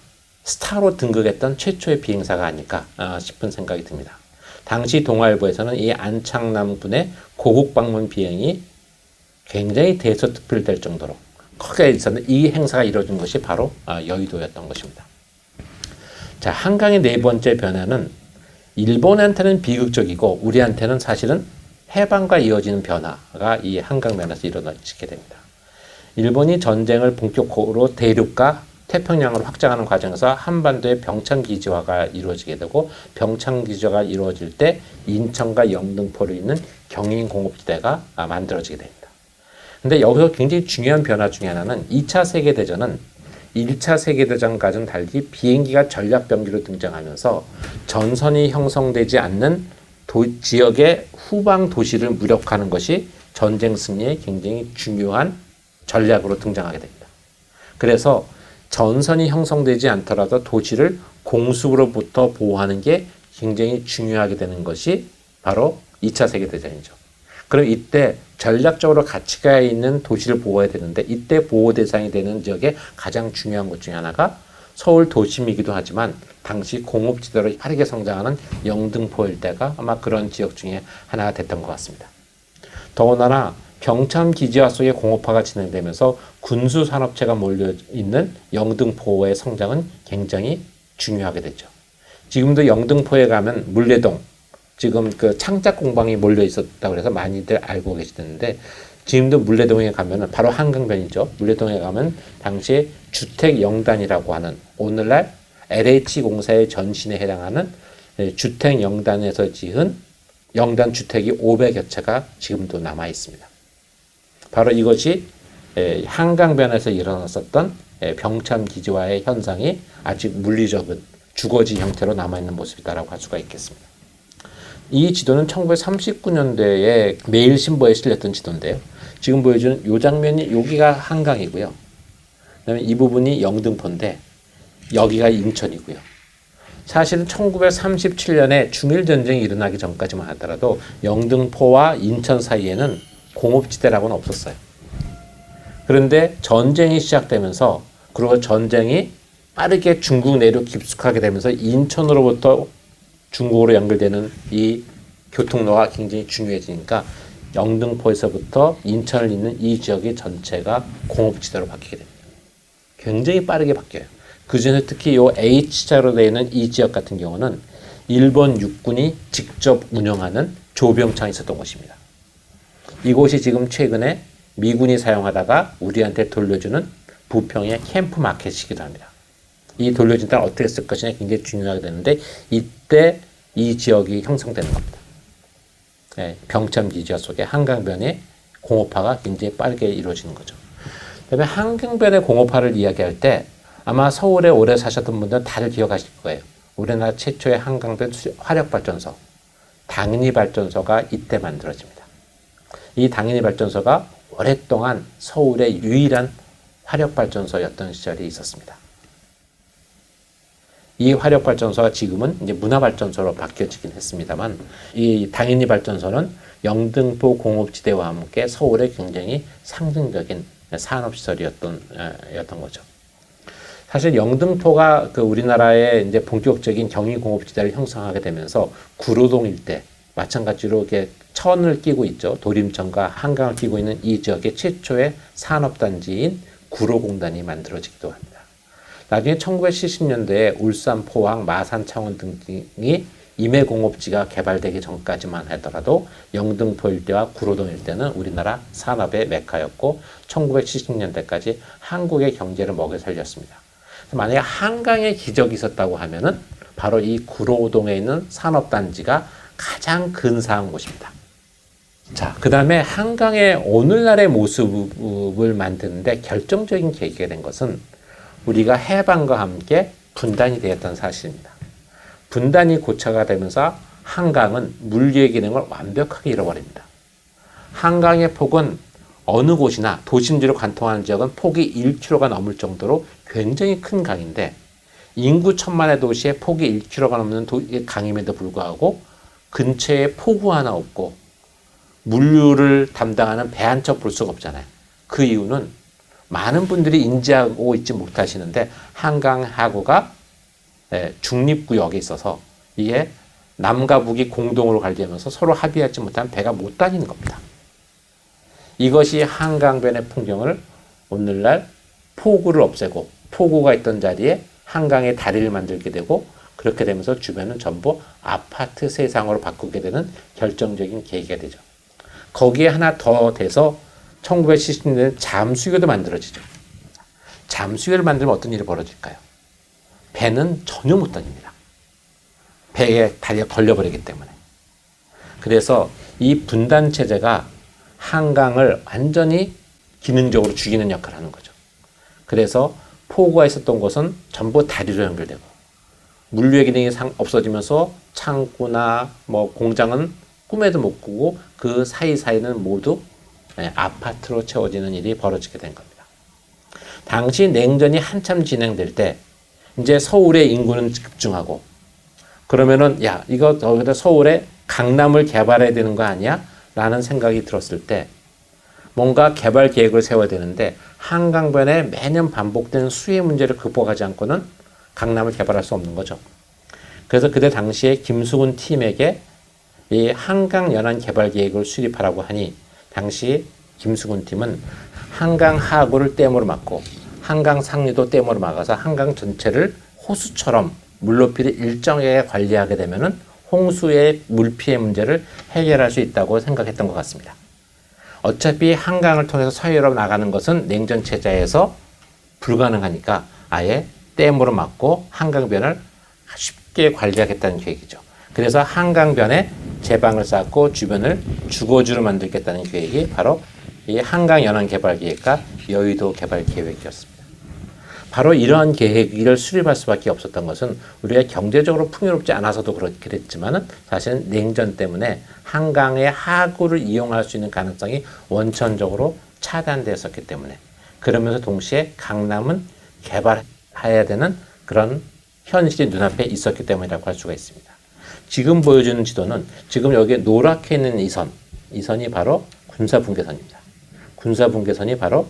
스타로 등극했던 최초의 비행사가 아닐까 싶은 생각이 듭니다. 당시 동아일보에서는 이 안창남 군의 고국 방문 비행이 굉장히 대서특필될 정도로 크게 있었는 이 행사가 이루어진 것이 바로 여의도였던 것입니다. 자, 한강의 네 번째 변화는 일본한테는 비극적이고 우리한테는 사실은 해방과 이어지는 변화가 이 한강 변화에서 일어나게 됩니다. 일본이 전쟁을 본격적으로 대륙과 태평양으로 확장하는 과정에서 한반도의 병창기지화가 이루어지게 되고 병창기지화가 이루어질 때 인천과 영등포를 잇는 경인공업지대가 만들어지게 됩니다. 근데 여기서 굉장히 중요한 변화 중에 하나는 2차 세계대전은 1차 세계대전과는 달리 비행기가 전략병기로 등장하면서 전선이 형성되지 않는 지역의 후방 도시를 무력화하는 것이 전쟁 승리에 굉장히 중요한 전략으로 등장하게 됩니다. 그래서 전선이 형성되지 않더라도 도시를 공습으로부터 보호하는 게 굉장히 중요하게 되는 것이 바로 2차 세계대전이죠. 그럼 이때 전략적으로 가치가 있는 도시를 보호해야 되는데 이때 보호 대상이 되는 지역의 가장 중요한 것 중에 하나가 서울 도심이기도 하지만 당시 공업지대로 빠르게 성장하는 영등포 일대가 아마 그런 지역 중에 하나가 됐던 것 같습니다. 더군다나 병참기지화 속의 공업화가 진행되면서 군수산업체가 몰려있는 영등포의 성장은 굉장히 중요하게 되죠. 지금도 영등포에 가면 물레동, 지금 그 창작 공방이 몰려 있었다고 해서 많이들 알고 계시는데 지금도 물레동에 가면은 바로 한강변이죠. 물레동에 가면 당시에 주택영단이라고 하는 오늘날 LH공사의 전신에 해당하는 주택영단에서 지은 영단 주택이 500여 채가 지금도 남아 있습니다. 바로 이것이 한강변에서 일어났었던 병참기지화의 현상이 아직 물리적인 주거지 형태로 남아있는 모습이다라고 할 수가 있겠습니다. 이 지도는 1939년도에 매일신보에 실렸던 지도인데요. 지금 보여주는 이 장면이 여기가 한강이고요. 그다음에 이 부분이 영등포인데 여기가 인천이고요. 사실은 1937년에 중일전쟁이 일어나기 전까지만 하더라도 영등포와 인천 사이에는 공업지대라고는 없었어요. 그런데 전쟁이 시작되면서 그리고 전쟁이 빠르게 중국 내륙 깊숙하게 되면서 인천으로부터 중국으로 연결되는 이 교통로가 굉장히 중요해지니까 영등포에서부터 인천을 잇는 이 지역이 전체가 공업지대로 바뀌게 됩니다. 굉장히 빠르게 바뀌어요. 그 중에 특히 이 H자로 되어 있는 이 지역 같은 경우는 일본 육군이 직접 운영하는 조병창이 있었던 곳입니다. 이곳이 지금 최근에 미군이 사용하다가 우리한테 돌려주는 부평의 캠프 마켓이기도 합니다. 이 돌려진 땅을 어떻게 쓸 것이냐 굉장히 중요하게 되는데 이때 이 지역이 형성되는 겁니다. 병참기지화 속에 한강변의 공업화가 굉장히 빠르게 이루어지는 거죠. 그다음에 한강변의 공업화를 이야기할 때 아마 서울에 오래 사셨던 분들은 다들 기억하실 거예요. 우리나라 최초의 한강변 화력발전소, 당리발전소가 이때 만들어집니다. 이 당리발전소가 오랫동안 서울의 유일한 화력발전소였던 시절이 있었습니다. 이 화력발전소가 지금은 이제 문화발전소로 바뀌어지긴 했습니다만 이 당연히발전소는 영등포 공업지대와 함께 서울의 굉장히 상징적인 산업시설이었던 거죠. 사실 영등포가 그 우리나라의 이제 본격적인 경인공업지대를 형성하게 되면서 구로동 일대 마찬가지로 이렇게 천을 끼고 있죠. 도림천과 한강을 끼고 있는 이 지역의 최초의 산업단지인 구로공단이 만들어지기도 합니다. 나중에 1970년대에 울산, 포항, 마산, 창원 등이 임해공업지가 개발되기 전까지만 하더라도 영등포 일대와 구로동 일대는 우리나라 산업의 메카였고 1970년대까지 한국의 경제를 먹여 살렸습니다. 만약에 한강에 기적이 있었다고 하면은 바로 이 구로동에 있는 산업단지가 가장 근사한 곳입니다. 자, 그 다음에 한강의 오늘날의 모습을 만드는데 결정적인 계기가 된 것은 우리가 해방과 함께 분단이 되었다는 사실입니다. 분단이 고착화 되면서 한강은 물류의 기능을 완벽하게 잃어버립니다. 한강의 폭은 어느 곳이나 도심지로 관통하는 지역은 폭이 1km가 넘을 정도로 굉장히 큰 강인데 인구 1000만의 도시에 폭이 1km가 넘는 강임에도 불구하고 근처에 포구 하나 없고 물류를 담당하는 배 한 척 볼 수가 없잖아요. 그 이유는 많은 분들이 인지하고 있지 못하시는데 한강 하구가 중립구역에 있어서 이게 남과 북이 공동으로 관리하면서 서로 합의하지 못하면 배가 못 다니는 겁니다. 이것이 한강변의 풍경을 오늘날 포구를 없애고 포구가 있던 자리에 한강의 다리를 만들게 되고 그렇게 되면서 주변은 전부 아파트 세상으로 바꾸게 되는 결정적인 계기가 되죠. 거기에 하나 더 돼서 1970년대 잠수교도 만들어지죠. 잠수교를 만들면 어떤 일이 벌어질까요? 배는 전혀 못 다닙니다. 배에 다리가 걸려버리기 때문에. 그래서 이 분단 체제가 한강을 완전히 기능적으로 죽이는 역할을 하는 거죠. 그래서 포구가 있었던 곳은 전부 다리로 연결되고 물류의 기능이 없어지면서 창고나 공장은 꿈에도 못 꾸고 그 사이사이는 모두 아파트로 채워지는 일이 벌어지게 된 겁니다. 당시 냉전이 한참 진행될 때 이제 서울의 인구는 급증하고 그러면은 야 이거 여기다 서울에 강남을 개발해야 되는 거 아니야? 라는 생각이 들었을 때 뭔가 개발 계획을 세워야 되는데 한강변에 매년 반복되는 수해 문제를 극복하지 않고는 강남을 개발할 수 없는 거죠. 그래서 그때 당시에 김수근 팀에게 이 한강 연안 개발 계획을 수립하라고 하니 당시 김수근 팀은 한강 하구를 댐으로 막고 한강 상류도 댐으로 막아서 한강 전체를 호수처럼 물높이를 일정하게 관리하게 되면은 홍수의 물피해 문제를 해결할 수 있다고 생각했던 것 같습니다. 어차피 한강을 통해서 서해로 나가는 것은 냉전 체제에서 불가능하니까 아예 댐으로 막고 한강변을 쉽게 관리하겠다는 계획이죠. 그래서 한강변에 제방을 쌓고 주변을 주거지로 만들겠다는 계획이 바로 이 한강 연안 개발 계획과 여의도 개발 계획이었습니다. 바로 이러한 계획을 수립할 수밖에 없었던 것은 우리가 경제적으로 풍요롭지 않아서도 그랬지만은 사실은 냉전 때문에 한강의 하구를 이용할 수 있는 가능성이 원천적으로 차단되었었기 때문에 그러면서 동시에 강남은 개발해야 되는 그런 현실이 눈앞에 있었기 때문이라고 할 수가 있습니다. 지금 보여주는 지도는 지금 여기에 노랗게 있는 이 선이 바로 군사분계선입니다. 군사분계선이 바로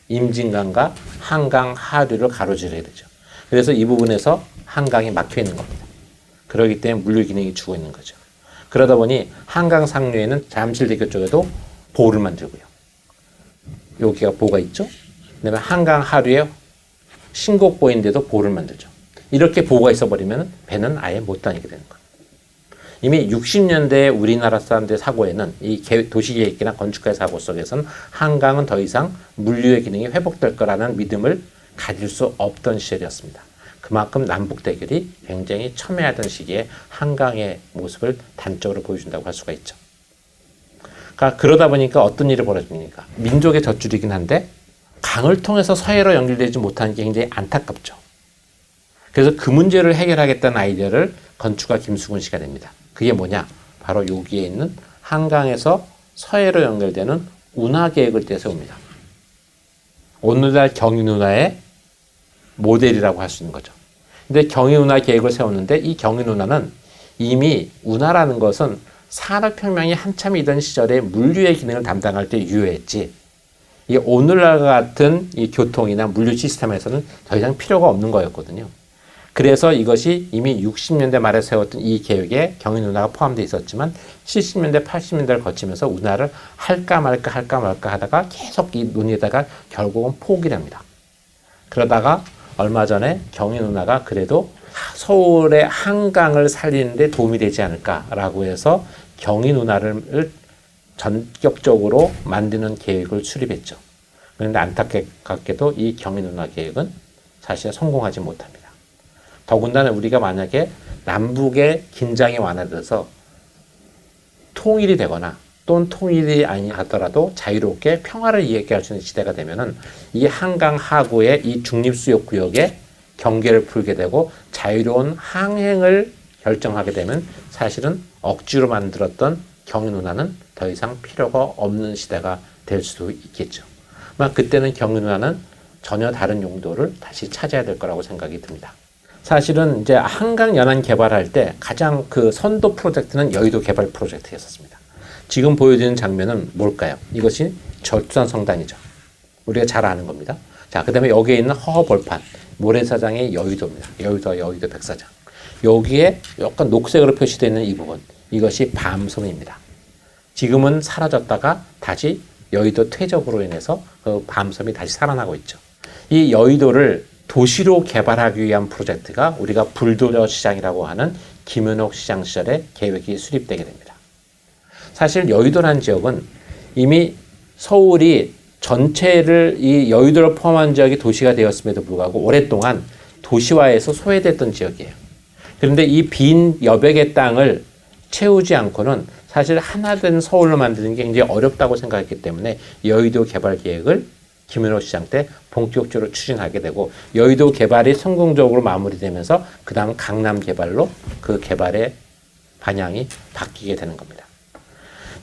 임진강과 한강 하류를 가로지르게 되죠. 그래서 이 부분에서 한강이 막혀 있는 겁니다. 그렇기 때문에 물류 기능이 죽어 있는 거죠. 그러다 보니 한강 상류에는 잠실대교 쪽에도 보를 만들고요. 여기가 보가 있죠. 그다음에 한강 하류에 신곡보인데도 보를 만들죠. 이렇게 보가 있어버리면 배는 아예 못 다니게 되는 거예요. 이미 60년대 우리나라 사람들의 사고에는 이 도시계획이나 건축가의 사고 속에서는 한강은 더 이상 물류의 기능이 회복될 거라는 믿음을 가질 수 없던 시절이었습니다. 그만큼 남북 대결이 굉장히 첨예하던 시기에 한강의 모습을 단적으로 보여준다고 할 수가 있죠. 그러다 보니까 어떤 일이 벌어집니까? 민족의 젖줄이긴 한데 강을 통해서 서해로 연결되지 못하는 게 굉장히 안타깝죠. 그래서 그 문제를 해결하겠다는 아이디어를 건축가 김수근 씨가 냅니다. 그게 뭐냐? 바로 여기에 있는 한강에서 서해로 연결되는 운하 계획을 떼세웁니다. 오늘날 경인운하의 모델이라고 할 수 있는 거죠. 근데 경인운하 계획을 세웠는데 이 경인운하는 이미 운하라는 것은 산업혁명이 한참이던 시절에 물류의 기능을 담당할 때 유효했지. 이 오늘날 같은 이 교통이나 물류 시스템에서는 더 이상 필요가 없는 거였거든요. 그래서 이것이 이미 60년대 말에 세웠던 이 계획에 경인운하가 포함되어 있었지만 70년대, 80년대를 거치면서 운하를 할까 말까 하다가 계속 이 논의에다가 결국은 포기를 합니다. 그러다가 얼마 전에 경희 누나가 그래도 서울의 한강을 살리는데 도움이 되지 않을까라고 해서 경희 누나를 전격적으로 만드는 계획을 수립했죠. 그런데 안타깝게도 이 경희 누나 계획은 사실 성공하지 못합니다. 더군다나 우리가 만약에 남북의 긴장이 완화돼서 통일이 되거나 또는 통일이 아니하더라도 자유롭게 평화를 이야기할 수 있는 시대가 되면은 이 한강 하구의 이 중립수용구역에 경계를 풀게 되고 자유로운 항행을 결정하게 되면 사실은 억지로 만들었던 경희 누나는 더 이상 필요가 없는 시대가 될 수도 있겠죠. 그때는 경희 누나는 전혀 다른 용도를 다시 찾아야 될 거라고 생각이 듭니다. 사실은 이제 한강 연안 개발할 때 가장 그 선도 프로젝트는 여의도 개발 프로젝트였었습니다. 지금 보여지는 장면은 뭘까요? 이것이 절두산 성당이죠. 우리가 잘 아는 겁니다. 자, 그 다음에 여기에 있는 허허벌판, 모래사장의 여의도입니다. 여의도 백사장. 여기에 약간 녹색으로 표시되어 있는 이 부분, 이것이 밤섬입니다. 지금은 사라졌다가 다시 여의도 퇴적으로 인해서 그 밤섬이 다시 살아나고 있죠. 이 여의도를 도시로 개발하기 위한 프로젝트가 우리가 불도저 시장이라고 하는 김은옥 시장 시절에 계획이 수립되게 됩니다. 사실 여의도라는 지역은 이미 서울이 전체를 이 여의도를 포함한 지역이 도시가 되었음에도 불구하고 오랫동안 도시화에서 소외됐던 지역이에요. 그런데 이 빈 여백의 땅을 채우지 않고는 사실 하나된 서울로 만드는 게 굉장히 어렵다고 생각했기 때문에 여의도 개발 계획을 김은옥 시장 때 본격적으로 추진하게 되고 여의도 개발이 성공적으로 마무리되면서 그 다음 강남 개발로 그 개발의 방향이 바뀌게 되는 겁니다.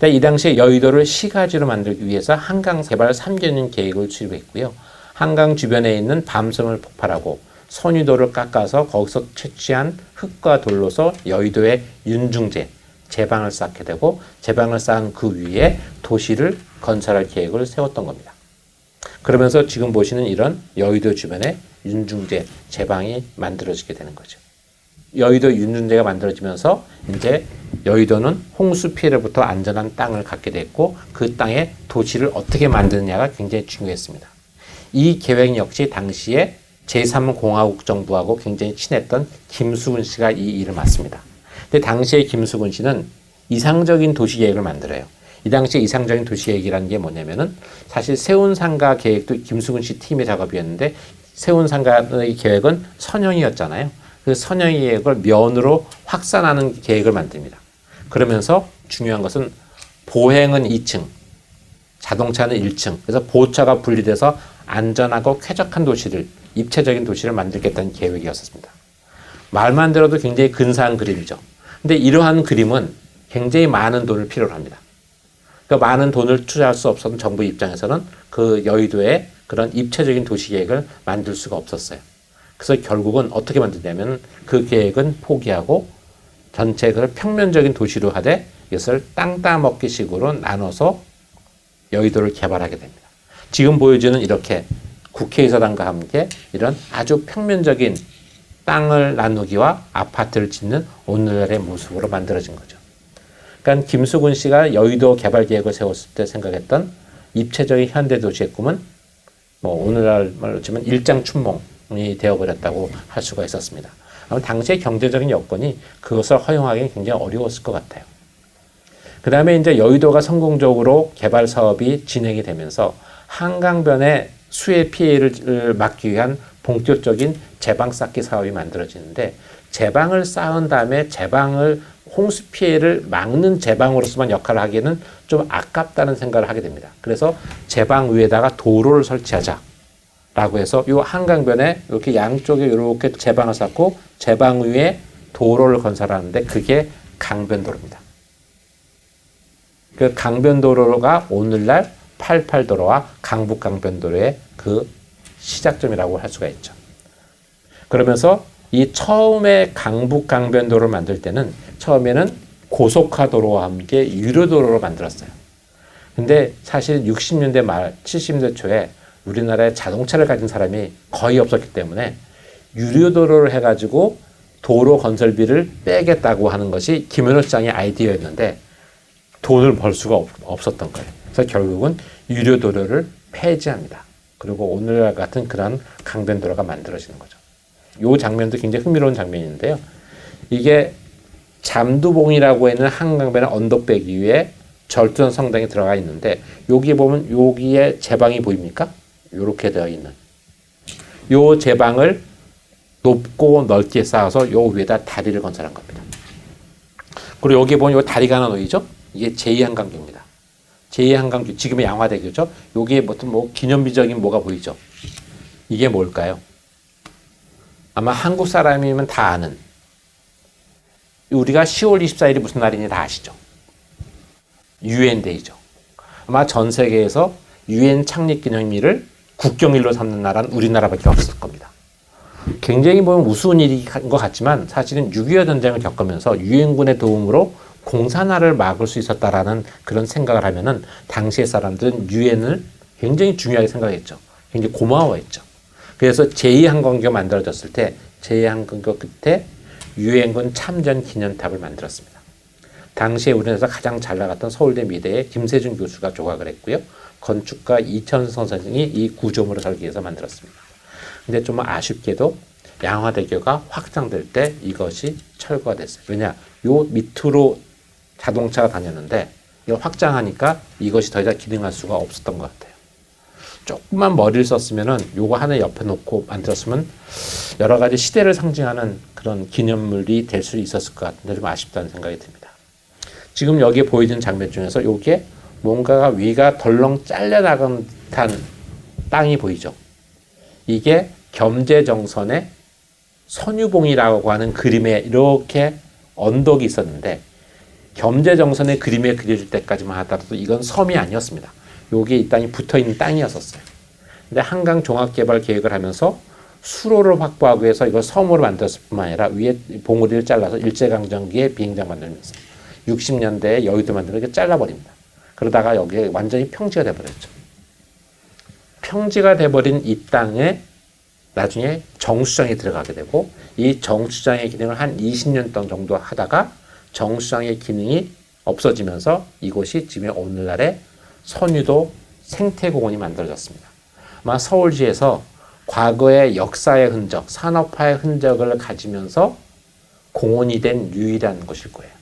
이 당시에 여의도를 시가지로 만들기 위해서 한강 개발 3개년 계획을 수립했고요. 한강 주변에 있는 밤섬을 폭발하고 선유도를 깎아서 거기서 채취한 흙과 돌로서 여의도의 윤중제, 제방을 쌓게 되고 제방을 쌓은 그 위에 도시를 건설할 계획을 세웠던 겁니다. 그러면서 지금 보시는 이런 여의도 주변에 윤중제, 제방이 만들어지게 되는 거죠. 여의도 윤중제가 만들어지면서 이제 여의도는 홍수 피해로부터 안전한 땅을 갖게 됐고 그 땅에 도시를 어떻게 만드느냐가 굉장히 중요했습니다. 이 계획 역시 당시에 제3공화국 정부하고 굉장히 친했던 김수근 씨가 이 일을 맡습니다. 근데 당시에 김수근 씨는 이상적인 도시 계획을 만들어요. 이 당시에 이상적인 도시 계획이라는 게 뭐냐면은 사실 세운상가 계획도 김수근 씨 팀의 작업이었는데 세운상가의 계획은 선형이었잖아요. 그 선형 계획을 면으로 확산하는 계획을 만듭니다. 그러면서 중요한 것은 보행은 2층, 자동차는 1층. 그래서 보차가 분리돼서 안전하고 쾌적한 도시를, 입체적인 도시를 만들겠다는 계획이었습니다. 말만 들어도 굉장히 근사한 그림이죠. 근데 이러한 그림은 굉장히 많은 돈을 필요로 합니다. 그러니까 많은 돈을 투자할 수 없었던 정부 입장에서는 그 여의도에 그런 입체적인 도시 계획을 만들 수가 없었어요. 그래서 결국은 어떻게 만드냐면 그 계획은 포기하고 전체 그 평면적인 도시로 하되 이것을 땅 따먹기 식으로 나눠서 여의도를 개발하게 됩니다. 지금 보여주는 이렇게 국회의사당과 함께 이런 아주 평면적인 땅을 나누기와 아파트를 짓는 오늘날의 모습으로 만들어진 거죠. 그러니까 김수근 씨가 여의도 개발 계획을 세웠을 때 생각했던 입체적인 현대도시의 꿈은 오늘날 말로 치면 일장춘몽이 되어버렸다고 할 수가 있었습니다. 아마 당시의 경제적인 여건이 그것을 허용하기는 굉장히 어려웠을 것 같아요. 그 다음에 이제 여의도가 성공적으로 개발 사업이 진행이 되면서 한강변의 수해 피해를 막기 위한 본격적인 제방 쌓기 사업이 만들어지는데 제방을 쌓은 다음에 제방을 홍수 피해를 막는 제방으로서만 역할을 하기에는 좀 아깝다는 생각을 하게 됩니다. 그래서 제방 위에다가 도로를 설치하자라고 해서 이 한강변에 이렇게 양쪽에 이렇게 제방을 쌓고 제방 위에 도로를 건설하는데 그게 강변도로입니다. 그 강변도로가 오늘날 88도로와 강북강변도로의 그 시작점이라고 할 수가 있죠. 그러면서 이 처음에 강북강변도로를 만들 때는 처음에는 고속화도로와 함께 유료도로로 만들었어요. 근데 사실 60년대 말 70년대 초에 우리나라에 자동차를 가진 사람이 거의 없었기 때문에 유료도로를 해가지고 도로 건설비를 빼겠다고 하는 것이 김은옥 시장의 아이디어였는데 돈을 벌 수가 없었던 거예요. 그래서 결국은 유료도로를 폐지합니다. 그리고 오늘날 같은 그런 강변도로가 만들어지는 거죠. 이 장면도 굉장히 흥미로운 장면인데요. 이게 잠두봉이라고 하는 한강변의 언덕배기 위에 절두선 성당이 들어가 있는데 여기 보면 여기에 제방이 보입니까? 이렇게 되어 있는 요 제방을 높고 넓게 쌓아서 요 위에다 다리를 건설한 겁니다. 그리고 여기 보면 요 다리가 하나 놓이죠? 이게 제2한강교입니다. 제2한강교, 지금의 양화대교죠? 여기에 뭐 기념비적인 뭐가 보이죠? 이게 뭘까요? 아마 한국 사람이면 다 아는, 우리가 10월 24일이 무슨 날인지 다 아시죠? 유엔데이죠. 아마 전 세계에서 유엔 창립 기념일을 국경일로 삼는 나라는 우리나라밖에 없을 겁니다. 굉장히 보면 우스운 일인 것 같지만 사실은 6.25 전쟁을 겪으면서 유엔군의 도움으로 공산화를 막을 수 있었다라는 그런 생각을 하면은 당시의 사람들은 유엔을 굉장히 중요하게 생각했죠. 굉장히 고마워했죠. 그래서 제2항공기가 만들어졌을 때 제2항공기 끝에 유엔군 참전 기념탑을 만들었습니다. 당시에 우리나라에서 가장 잘 나갔던 서울대 미대의 김세준 교수가 조각을 했고요. 건축가 이천성 선생이 이 구조물을 설계해서 만들었습니다. 근데 좀 아쉽게도 양화대교가 확장될 때 이것이 철거가 됐어요. 왜냐? 요 밑으로 자동차가 다녔는데 이걸 확장하니까 이것이 더 이상 기능할 수가 없었던 것 같아요. 조금만 머리를 썼으면은 요거 하나 옆에 놓고 만들었으면 여러 가지 시대를 상징하는 그런 기념물이 될 수 있었을 것 같은데 좀 아쉽다는 생각이 듭니다. 지금 여기에 보이는 장면 중에서 요게 뭔가가 위가 덜렁 잘려나간 듯한 땅이 보이죠. 이게 겸재정선의 선유봉이라고 하는 그림에 이렇게 언덕이 있었는데 겸재정선의 그림에 그려질 때까지만 하더라도 이건 섬이 아니었습니다. 여기에 이 땅이 붙어있는 땅이었었어요. 근데 한강 종합개발 계획을 하면서 수로를 확보하기 위해서 이걸 섬으로 만들었을 뿐만 아니라 위에 봉우리를 잘라서 일제강점기에 비행장 만들면서 60년대에 여의도 만들고 이렇게 잘라버립니다. 그러다가 여기에 완전히 평지가 돼버렸죠. 평지가 돼버린 이 땅에 나중에 정수장이 들어가게 되고 이 정수장의 기능을 한 20년 동안 정도 하다가 정수장의 기능이 없어지면서 이곳이 지금 오늘날의 선유도 생태공원이 만들어졌습니다. 아마 서울시에서 과거의 역사의 흔적, 산업화의 흔적을 가지면서 공원이 된 유일한 곳일 거예요.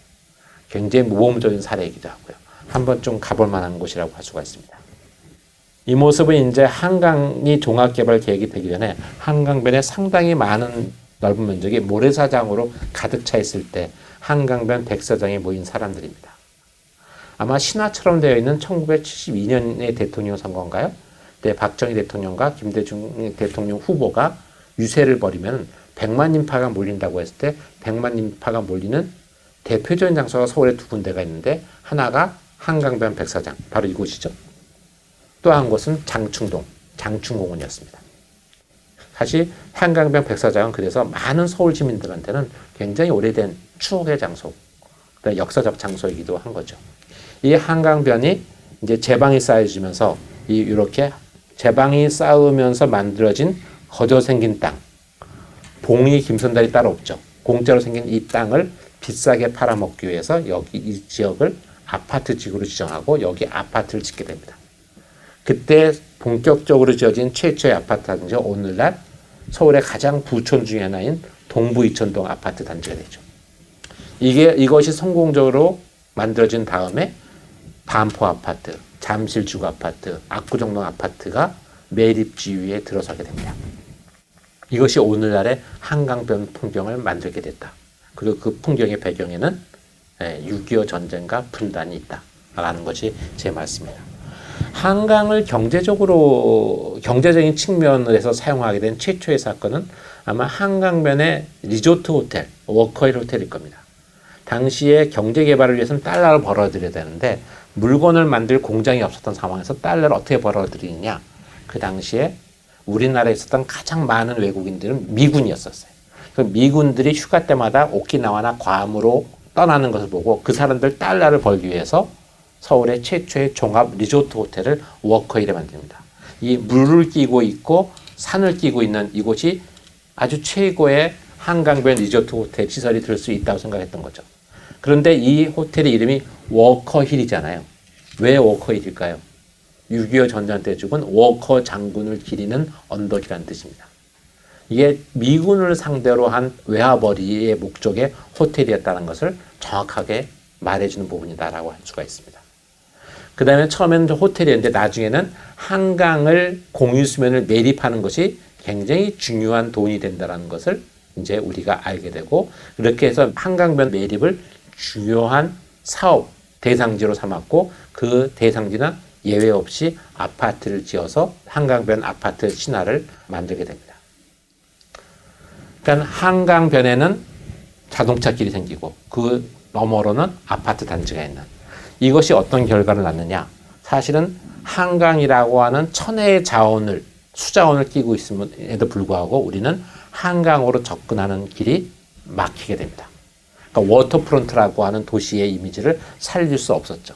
굉장히 모범적인 사례이기도 하고요. 한번 좀 가볼 만한 곳이라고 할 수가 있습니다. 이 모습은 이제 한강이 종합개발 계획이 되기 전에 한강변에 상당히 많은 넓은 면적이 모래사장으로 가득 차 있을 때 한강변 백사장에 모인 사람들입니다. 아마 신화처럼 되어 있는 1972년의 대통령 선거인가요? 그때 박정희 대통령과 김대중 대통령 후보가 유세를 벌이면 100만 인파가 몰린다고 했을 때 100만 인파가 몰리는 대표적인 장소가 서울에 두 군데가 있는데 하나가 한강변 백사장, 바로 이곳이죠. 또 한 곳은 장충동, 장충공원이었습니다. 사실 한강변 백사장은 그래서 많은 서울 시민들한테는 굉장히 오래된 추억의 장소, 역사적 장소이기도 한 거죠. 이 한강변이 이제 제방이 쌓여지면서 이렇게 제방이 쌓으면서 만들어진 거저 생긴 땅, 봉이 김선달이 따로 없죠. 공짜로 생긴 이 땅을 비싸게 팔아먹기 위해서 여기 이 지역을 아파트 지구로 지정하고 여기 아파트를 짓게 됩니다. 그때 본격적으로 지어진 최초의 아파트 단지가 오늘날 서울의 가장 부촌 중에 하나인 동부 이천동 아파트 단지가 되죠. 이것이 성공적으로 만들어진 다음에 반포 아파트, 잠실주구 아파트, 압구정동 아파트가 매립지 위에 들어서게 됩니다. 이것이 오늘날의 한강변 풍경을 만들게 됐다. 그리고 그 풍경의 배경에는 6.25 전쟁과 분단이 있다라는 것이 제 말씀입니다. 한강을 경제적인 측면에서 사용하게 된 최초의 사건은 아마 한강변의 리조트 호텔, 워커힐 호텔일 겁니다. 당시에 경제 개발을 위해서는 달러를 벌어들여야 되는데 물건을 만들 공장이 없었던 상황에서 달러를 어떻게 벌어들이느냐. 그 당시에 우리나라에 있었던 가장 많은 외국인들은 미군이었었어요. 그 미군들이 휴가 때마다 오키나와나 괌으로 떠나는 것을 보고 그 사람들 달러를 벌기 위해서 서울의 최초의 종합 리조트 호텔을 워커힐에 만듭니다. 이 물을 끼고 있고 산을 끼고 있는 이곳이 아주 최고의 한강변 리조트 호텔 시설이 될 수 있다고 생각했던 거죠. 그런데 이 호텔의 이름이 워커힐이잖아요. 왜 워커힐일까요? 6.25 전쟁 때 죽은 워커 장군을 기리는 언덕이라는 뜻입니다. 이게 미군을 상대로 한 외화벌이의 목적의 호텔이었다는 것을 정확하게 말해주는 부분이다라고 할 수가 있습니다. 그 다음에 처음에는 호텔이었는데 나중에는 한강을 공유수면을 매립하는 것이 굉장히 중요한 돈이 된다는 것을 이제 우리가 알게 되고, 그렇게 해서 한강변 매립을 중요한 사업 대상지로 삼았고, 그 대상지는 예외 없이 아파트를 지어서 한강변 아파트 신화를 만들게 됩니다. 그러니까 한강변에는 자동차 길이 생기고 그 너머로는 아파트 단지가 있는, 이것이 어떤 결과를 낳느냐. 사실은 한강이라고 하는 천혜의 자원을, 수자원을 끼고 있음에도 불구하고 우리는 한강으로 접근하는 길이 막히게 됩니다. 그러니까 워터프론트라고 하는 도시의 이미지를 살릴 수 없었죠.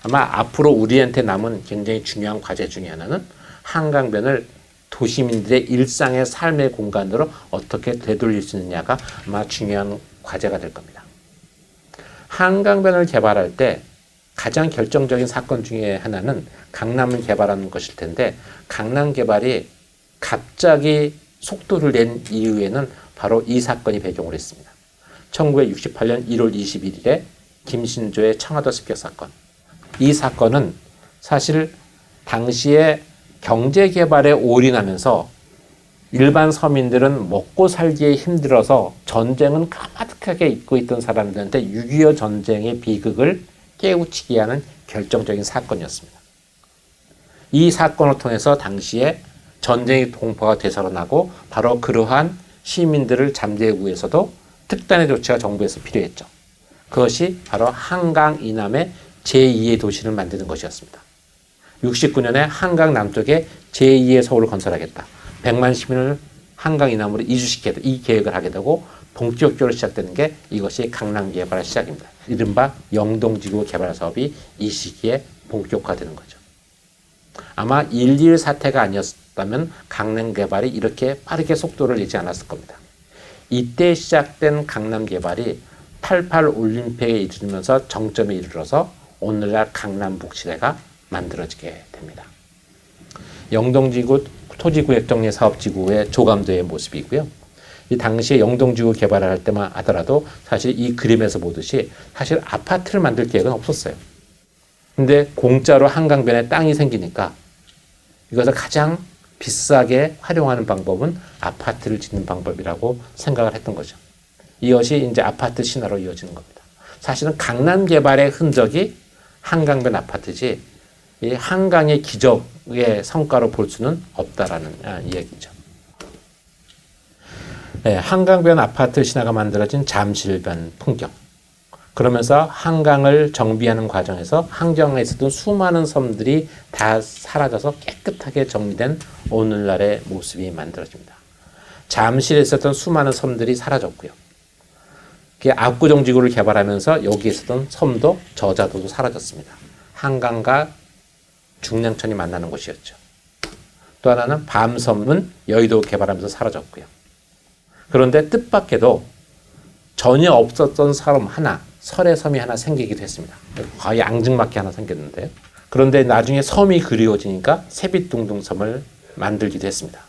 아마 앞으로 우리한테 남은 굉장히 중요한 과제 중에 하나는 한강변을 도시민들의 일상의 삶의 공간으로 어떻게 되돌릴 수 있느냐가 아마 중요한 과제가 될 겁니다. 한강변을 개발할 때 가장 결정적인 사건 중에 하나는 강남을 개발하는 것일 텐데, 강남 개발이 갑자기 속도를 낸 이유에는 바로 이 사건이 배경을 했습니다. 1968년 1월 21일에 김신조의 청와도 습격 사건. 이 사건은 사실 당시에 경제개발에 올인하면서 일반 서민들은 먹고 살기에 힘들어서 전쟁은 까마득하게 잊고 있던 사람들한테 6.25 전쟁의 비극을 깨우치게 하는 결정적인 사건이었습니다. 이 사건을 통해서 당시에 전쟁의 공포가 되살아나고, 바로 그러한 시민들을 잠재우기 위해서도 특단의 조치가 정부에서 필요했죠. 그것이 바로 한강 이남의 제2의 도시를 만드는 것이었습니다. 69년에 한강 남쪽에 제2의 서울을 건설하겠다. 100만 시민을 한강 이남으로 이주시키겠다. 이 계획을 하게 되고, 본격적으로 시작되는 게 이것이 강남 개발의 시작입니다. 이른바 영동지구 개발 사업이 이 시기에 본격화되는 거죠. 아마 1.1 사태가 아니었다면 강남 개발이 이렇게 빠르게 속도를 내지 않았을 겁니다. 이때 시작된 강남 개발이 88 올림픽에 이르면서 정점에 이르러서 오늘날 강남북시대가 만들어지게 됩니다. 영동지구 토지구역정리사업지구의 조감도의 모습이고요. 이 당시에 영동지구 개발을 할 때만 하더라도 사실 이 그림에서 보듯이 사실 아파트를 만들 계획은 없었어요. 근데 공짜로 한강변에 땅이 생기니까 이것을 가장 비싸게 활용하는 방법은 아파트를 짓는 방법이라고 생각을 했던 거죠. 이것이 이제 아파트 신화로 이어지는 겁니다. 사실은 강남 개발의 흔적이 한강변 아파트지, 이 한강의 기적의 성과로 볼 수는 없다라는 이야기죠. 네, 한강변 아파트 신화가 만들어진 잠실변 풍경. 그러면서 한강을 정비하는 과정에서 한강에 있었던 수많은 섬들이 다 사라져서 깨끗하게 정리된 오늘날의 모습이 만들어집니다. 잠실에 있었던 수많은 섬들이 사라졌고요. 압구정지구를 개발하면서 여기에 있었던 섬도 저자도도 사라졌습니다. 한강과 중랑천이 만나는 곳이었죠. 또 하나는 밤섬은 여의도 개발하면서 사라졌고요. 그런데 뜻밖에도 전혀 없었던 섬 하나, 설의 섬이 하나 생기기도 했습니다. 거의 앙증맞게 하나 생겼는데요. 그런데 나중에 섬이 그리워지니까 세빛둥둥섬을 만들기도 했습니다.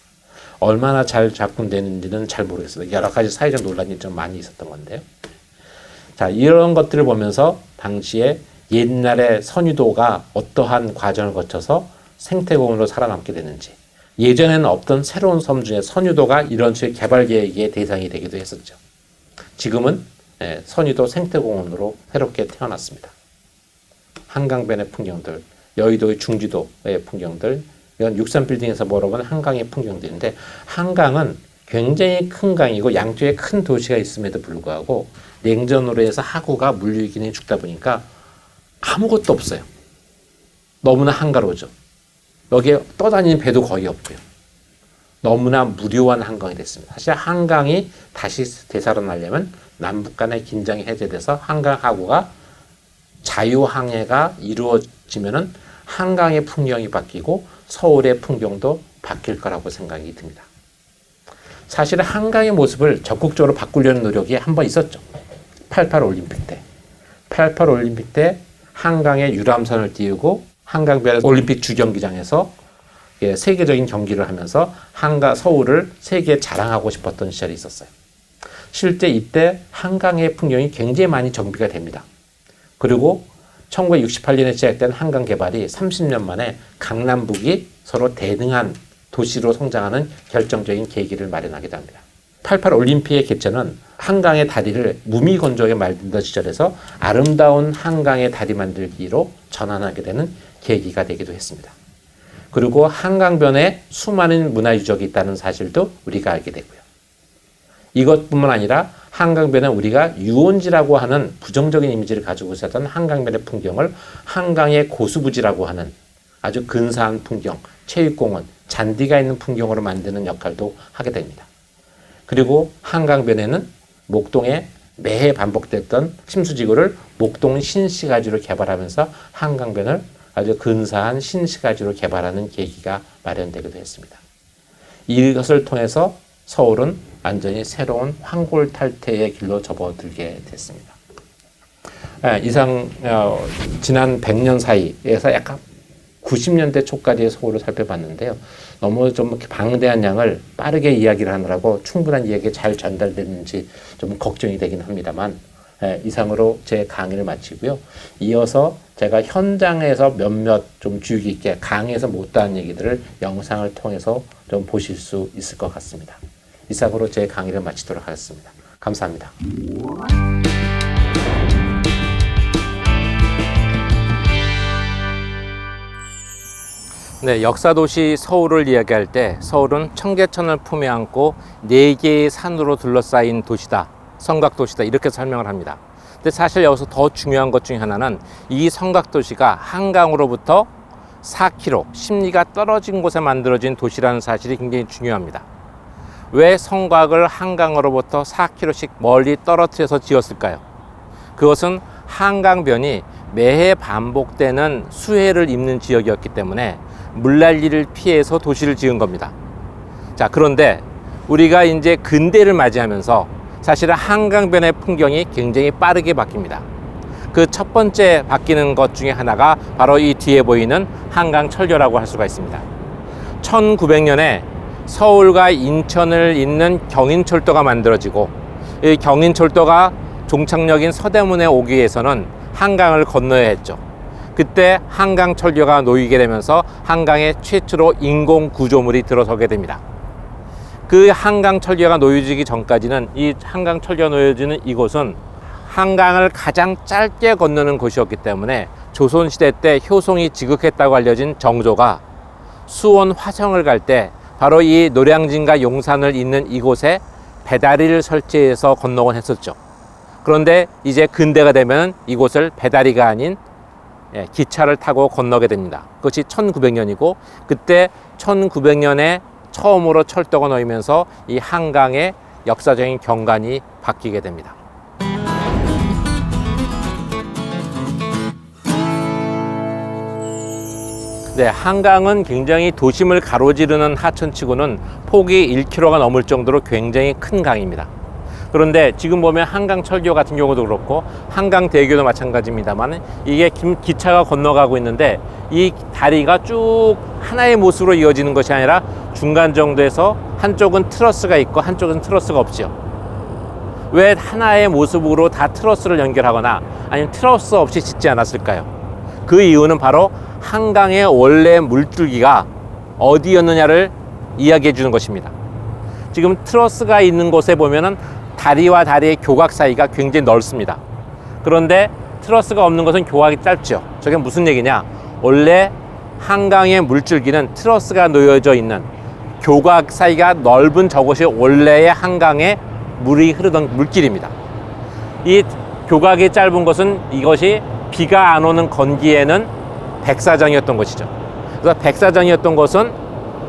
얼마나 잘 작품되는지는 잘 모르겠어요. 여러 가지 사회적 논란이 좀 많이 있었던 건데요. 자, 이런 것들을 보면서 당시에 옛날의 선유도가 어떠한 과정을 거쳐서 생태공원으로 살아남게 되는지, 예전에는 없던 새로운 섬 중에 선유도가 이런 식의 개발 계획의 대상이 되기도 했었죠. 지금은 선유도 생태공원으로 새롭게 태어났습니다. 한강변의 풍경들, 여의도의 중지도의 풍경들, 이건 63빌딩에서 멀어본 한강의 풍경들인데, 한강은 굉장히 큰 강이고 양쪽에 큰 도시가 있음에도 불구하고 냉전으로 해서 하구가 물류기능이 죽다 보니까 아무것도 없어요. 너무나 한가로우죠. 여기에 떠다니는 배도 거의 없고요. 너무나 무료한 한강이 됐습니다. 사실 한강이 다시 되살아나려면 남북 간의 긴장이 해제돼서 한강 하구가 자유항해가 이루어지면은 한강의 풍경이 바뀌고 서울의 풍경도 바뀔 거라고 생각이 듭니다. 사실 한강의 모습을 적극적으로 바꾸려는 노력이 한 번 있었죠. 88 올림픽 때. 88 올림픽 때 한강에 유람선을 띄우고 한강변 올림픽 주경기장에서 세계적인 경기를 하면서 서울을 세계에 자랑하고 싶었던 시절이 있었어요. 실제 이때 한강의 풍경이 굉장히 많이 정비가 됩니다. 그리고 1968년에 시작된 한강 개발이 30년 만에 강남북이 서로 대등한 도시로 성장하는 결정적인 계기를 마련하게 됩니다. 88 올림픽의 개최는 한강의 다리를 무미건조하게 만든 시절에서 아름다운 한강의 다리 만들기로 전환하게 되는 계기가 되기도 했습니다. 그리고 한강변에 수많은 문화유적이 있다는 사실도 우리가 알게 되고요. 이것뿐만 아니라 한강변에 우리가 유원지라고 하는 부정적인 이미지를 가지고 있었던 한강변의 풍경을 한강의 고수부지라고 하는 아주 근사한 풍경, 체육공원, 잔디가 있는 풍경으로 만드는 역할도 하게 됩니다. 그리고 한강변에는 목동에 매해 반복됐던 침수지구를 목동 신시가지로 개발하면서 한강변을 아주 근사한 신시가지로 개발하는 계기가 마련되기도 했습니다. 이것을 통해서 서울은 완전히 새로운 황골탈퇴의 길로 접어들게 됐습니다. 지난 100년 사이에서 약간 90년대 초까지의 서울을 살펴봤는데요. 너무 좀 방대한 양을 빠르게 이야기를 하느라고 충분한 이야기가 잘 전달되는지 좀 걱정이 되긴 합니다만, 이상으로 제 강의를 마치고요. 이어서 제가 현장에서 몇몇 좀 주의 깊게 강의에서 못다한 얘기들을 영상을 통해서 좀 보실 수 있을 것 같습니다. 이상으로 제 강의를 마치도록 하겠습니다. 감사합니다. 네, 역사도시 서울을 이야기할 때 서울은 청계천을 품에 안고 4개의 산으로 둘러싸인 도시다, 성곽도시다, 이렇게 설명을 합니다. 근데 사실 여기서 더 중요한 것 중에 하나는 이 성곽도시가 한강으로부터 4km, 십리가 떨어진 곳에 만들어진 도시라는 사실이 굉장히 중요합니다. 왜 성곽을 한강으로부터 4km씩 멀리 떨어뜨려서 지었을까요? 그것은 한강변이 매해 반복되는 수해를 입는 지역이었기 때문에 물난리를 피해서 도시를 지은 겁니다. 자, 그런데 우리가 이제 근대를 맞이하면서 사실은 한강변의 풍경이 굉장히 빠르게 바뀝니다. 그 첫 번째 바뀌는 것 중에 하나가 바로 이 뒤에 보이는 한강철교라고 할 수가 있습니다. 1900년에 서울과 인천을 잇는 경인철도가 만들어지고, 이 경인철도가 종착역인 서대문에 오기 위해서는 한강을 건너야 했죠. 그때 한강철교가 놓이게 되면서 한강에 최초로 인공 구조물이 들어서게 됩니다. 그 한강철교가 놓여지기 전까지는, 이 한강철교가 놓여지는 이곳은 한강을 가장 짧게 건너는 곳이었기 때문에 조선시대 때 효송이 지극했다고 알려진 정조가 수원 화성을 갈 때 바로 이 노량진과 용산을 잇는 이곳에 배다리를 설치해서 건너곤 했었죠. 그런데 이제 근대가 되면 이곳을 배다리가 아닌 기차를 타고 건너게 됩니다. 그것이 1900년이고, 그때 1900년에 처음으로 철도가 놓이면서 이 한강의 역사적인 경관이 바뀌게 됩니다. 네, 한강은 굉장히 도심을 가로지르는 하천치고는 폭이 1km가 넘을 정도로 굉장히 큰 강입니다. 그런데 지금 보면 한강철교 같은 경우도 그렇고 한강대교도 마찬가지입니다만, 이게 기차가 건너가고 있는데 이 다리가 쭉 하나의 모습으로 이어지는 것이 아니라 중간 정도에서 한쪽은 트러스가 있고 한쪽은 트러스가 없죠. 왜 하나의 모습으로 다 트러스를 연결하거나 아니면 트러스 없이 짓지 않았을까요? 그 이유는 바로 한강의 원래 물줄기가 어디였느냐를 이야기해 주는 것입니다. 지금 트러스가 있는 곳에 보면은 다리와 다리의 교각 사이가 굉장히 넓습니다. 그런데 트러스가 없는 것은 교각이 짧죠. 저게 무슨 얘기냐? 원래 한강의 물줄기는 트러스가 놓여져 있는 교각 사이가 넓은 저곳이 원래의 한강에 물이 흐르던 물길입니다. 이 교각이 짧은 것은 이것이 비가 안 오는 건기에는 백사장이었던 것이죠. 그래서 백사장이었던 것은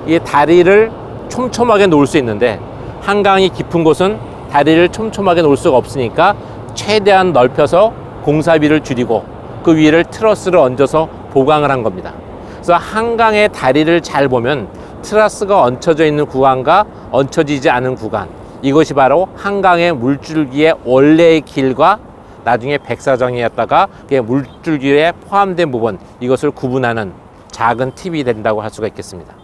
이 다리를 촘촘하게 놓을 수 있는데, 한강이 깊은 곳은 다리를 촘촘하게 놓을 수가 없으니까 최대한 넓혀서 공사비를 줄이고 그 위를 트러스를 얹어서 보강을 한 겁니다. 그래서 한강의 다리를 잘 보면 트러스가 얹혀져 있는 구간과 얹혀지지 않은 구간, 이것이 바로 한강의 물줄기의 원래의 길과 나중에 백사정이었다가 그게 물줄기에 포함된 부분, 이것을 구분하는 작은 팁이 된다고 할 수가 있겠습니다.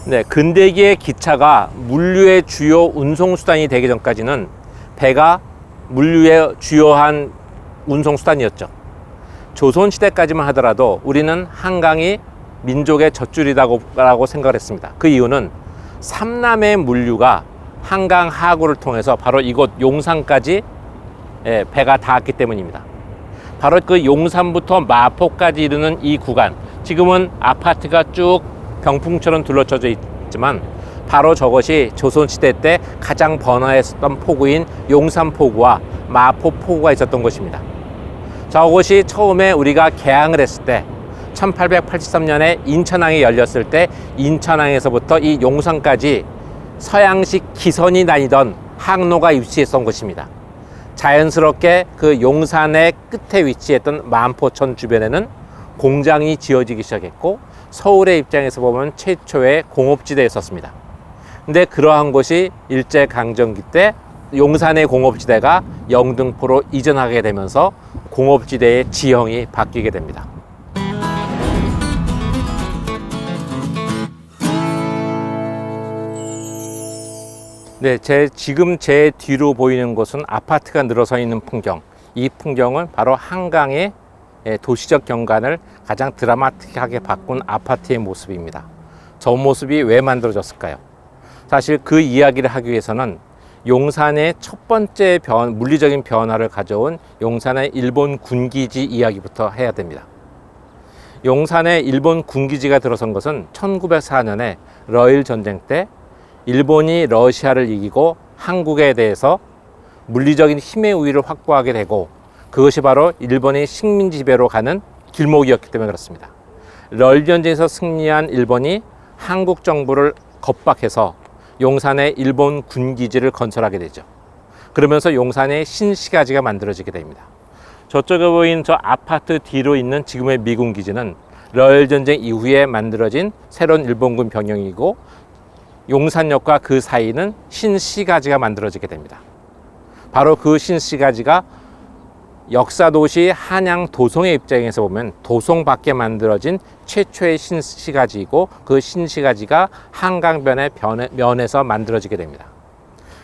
네, 근대기의 기차가 물류의 주요 운송수단이 되기 전까지는 배가 물류의 주요한 운송수단이었죠. 조선시대까지만 하더라도 우리는 한강이 민족의 젖줄이라고 생각을 했습니다. 그 이유는 삼남의 물류가 한강 하구를 통해서 바로 이곳 용산까지 배가 닿았기 때문입니다. 바로 그 용산부터 마포까지 이르는 이 구간, 지금은 아파트가 쭉 병풍처럼 둘러쳐져 있지만 바로 저것이 조선시대 때 가장 번화했었던 포구인 용산포구와 마포포구가 있었던 것입니다. 저것이 처음에 우리가 개항을 했을 때 1883년에 인천항이 열렸을 때 인천항에서부터 이 용산까지 서양식 기선이 다니던 항로가 위치했던 것입니다. 자연스럽게 그 용산의 끝에 위치했던 만포천 주변에는 공장이 지어지기 시작했고 서울의 입장에서 보면 최초의 공업지대였었습니다. 근데 그러한 곳이 일제강점기 때 용산의 공업지대가 영등포로 이전하게 되면서 공업지대의 지형이 바뀌게 됩니다. 네, 지금 제 뒤로 보이는 곳은 아파트가 늘어서 있는 풍경. 이 풍경은 바로 한강의 도시적 경관을 가장 드라마틱하게 바꾼 아파트의 모습입니다. 저 모습이 왜 만들어졌을까요? 사실 그 이야기를 하기 위해서는 용산의 첫 번째 물리적인 변화를 가져온 용산의 일본 군기지 이야기부터 해야 됩니다. 용산에 일본 군기지가 들어선 것은 1904년에 러일 전쟁 때 일본이 러시아를 이기고 한국에 대해서 물리적인 힘의 우위를 확보하게 되고 그것이 바로 일본의 식민 지배로 가는 길목이었기 때문에 그렇습니다. 러일 전쟁에서 승리한 일본이 한국 정부를 겁박해서 용산에 일본 군기지를 건설하게 되죠. 그러면서 용산에 신시가지가 만들어지게 됩니다. 저쪽에 보이는 저 아파트 뒤로 있는 지금의 미군 기지는 러일 전쟁 이후에 만들어진 새로운 일본군 병영이고 용산역과 그 사이는 신시가지가 만들어지게 됩니다. 바로 그 신시가지가 역사도시 한양 도성의 입장에서 보면 도성 밖에 만들어진 최초의 신시가지이고 그 신시가지가 한강변의 면에서 만들어지게 됩니다.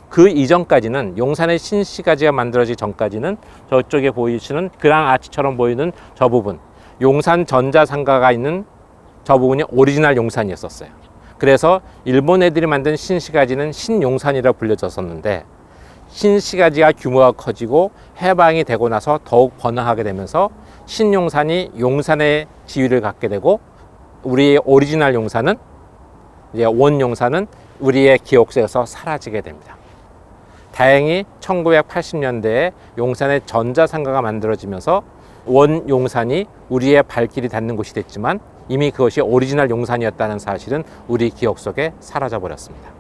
그 이전까지는 용산의 신시가지가 만들어지기 전까지는 저쪽에 보이시는 그랑아치처럼 보이는 저 부분, 용산 전자상가가 있는 저 부분이 오리지널 용산이었었어요. 그래서 일본 애들이 만든 신시가지는 신용산이라 불려졌었는데 신시가지가 규모가 커지고 해방이 되고 나서 더욱 번화하게 되면서 신용산이 용산의 지위를 갖게 되고 우리의 오리지널 용산은 이제 원용산은 우리의 기억 속에서 사라지게 됩니다. 다행히 1980년대에 용산의 전자상가가 만들어지면서 원용산이 우리의 발길이 닿는 곳이 됐지만 이미 그것이 오리지널 용산이었다는 사실은 우리 기억 속에 사라져 버렸습니다.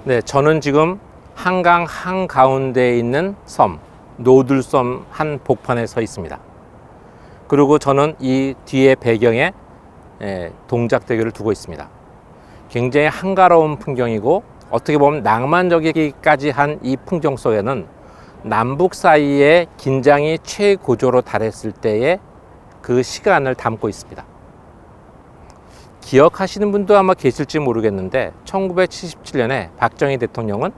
네, 저는 지금 한강 한가운데에 있는 섬, 노들섬 한 복판에 서 있습니다. 그리고 저는 이 뒤에 배경에 동작대교를 두고 있습니다. 굉장히 한가로운 풍경이고 어떻게 보면 낭만적이기까지 한 이 풍경 속에는 남북 사이의 긴장이 최고조로 달했을 때의 그 시간을 담고 있습니다. 기억하시는 분도 아마 계실지 모르겠는데 1977년에 박정희 대통령은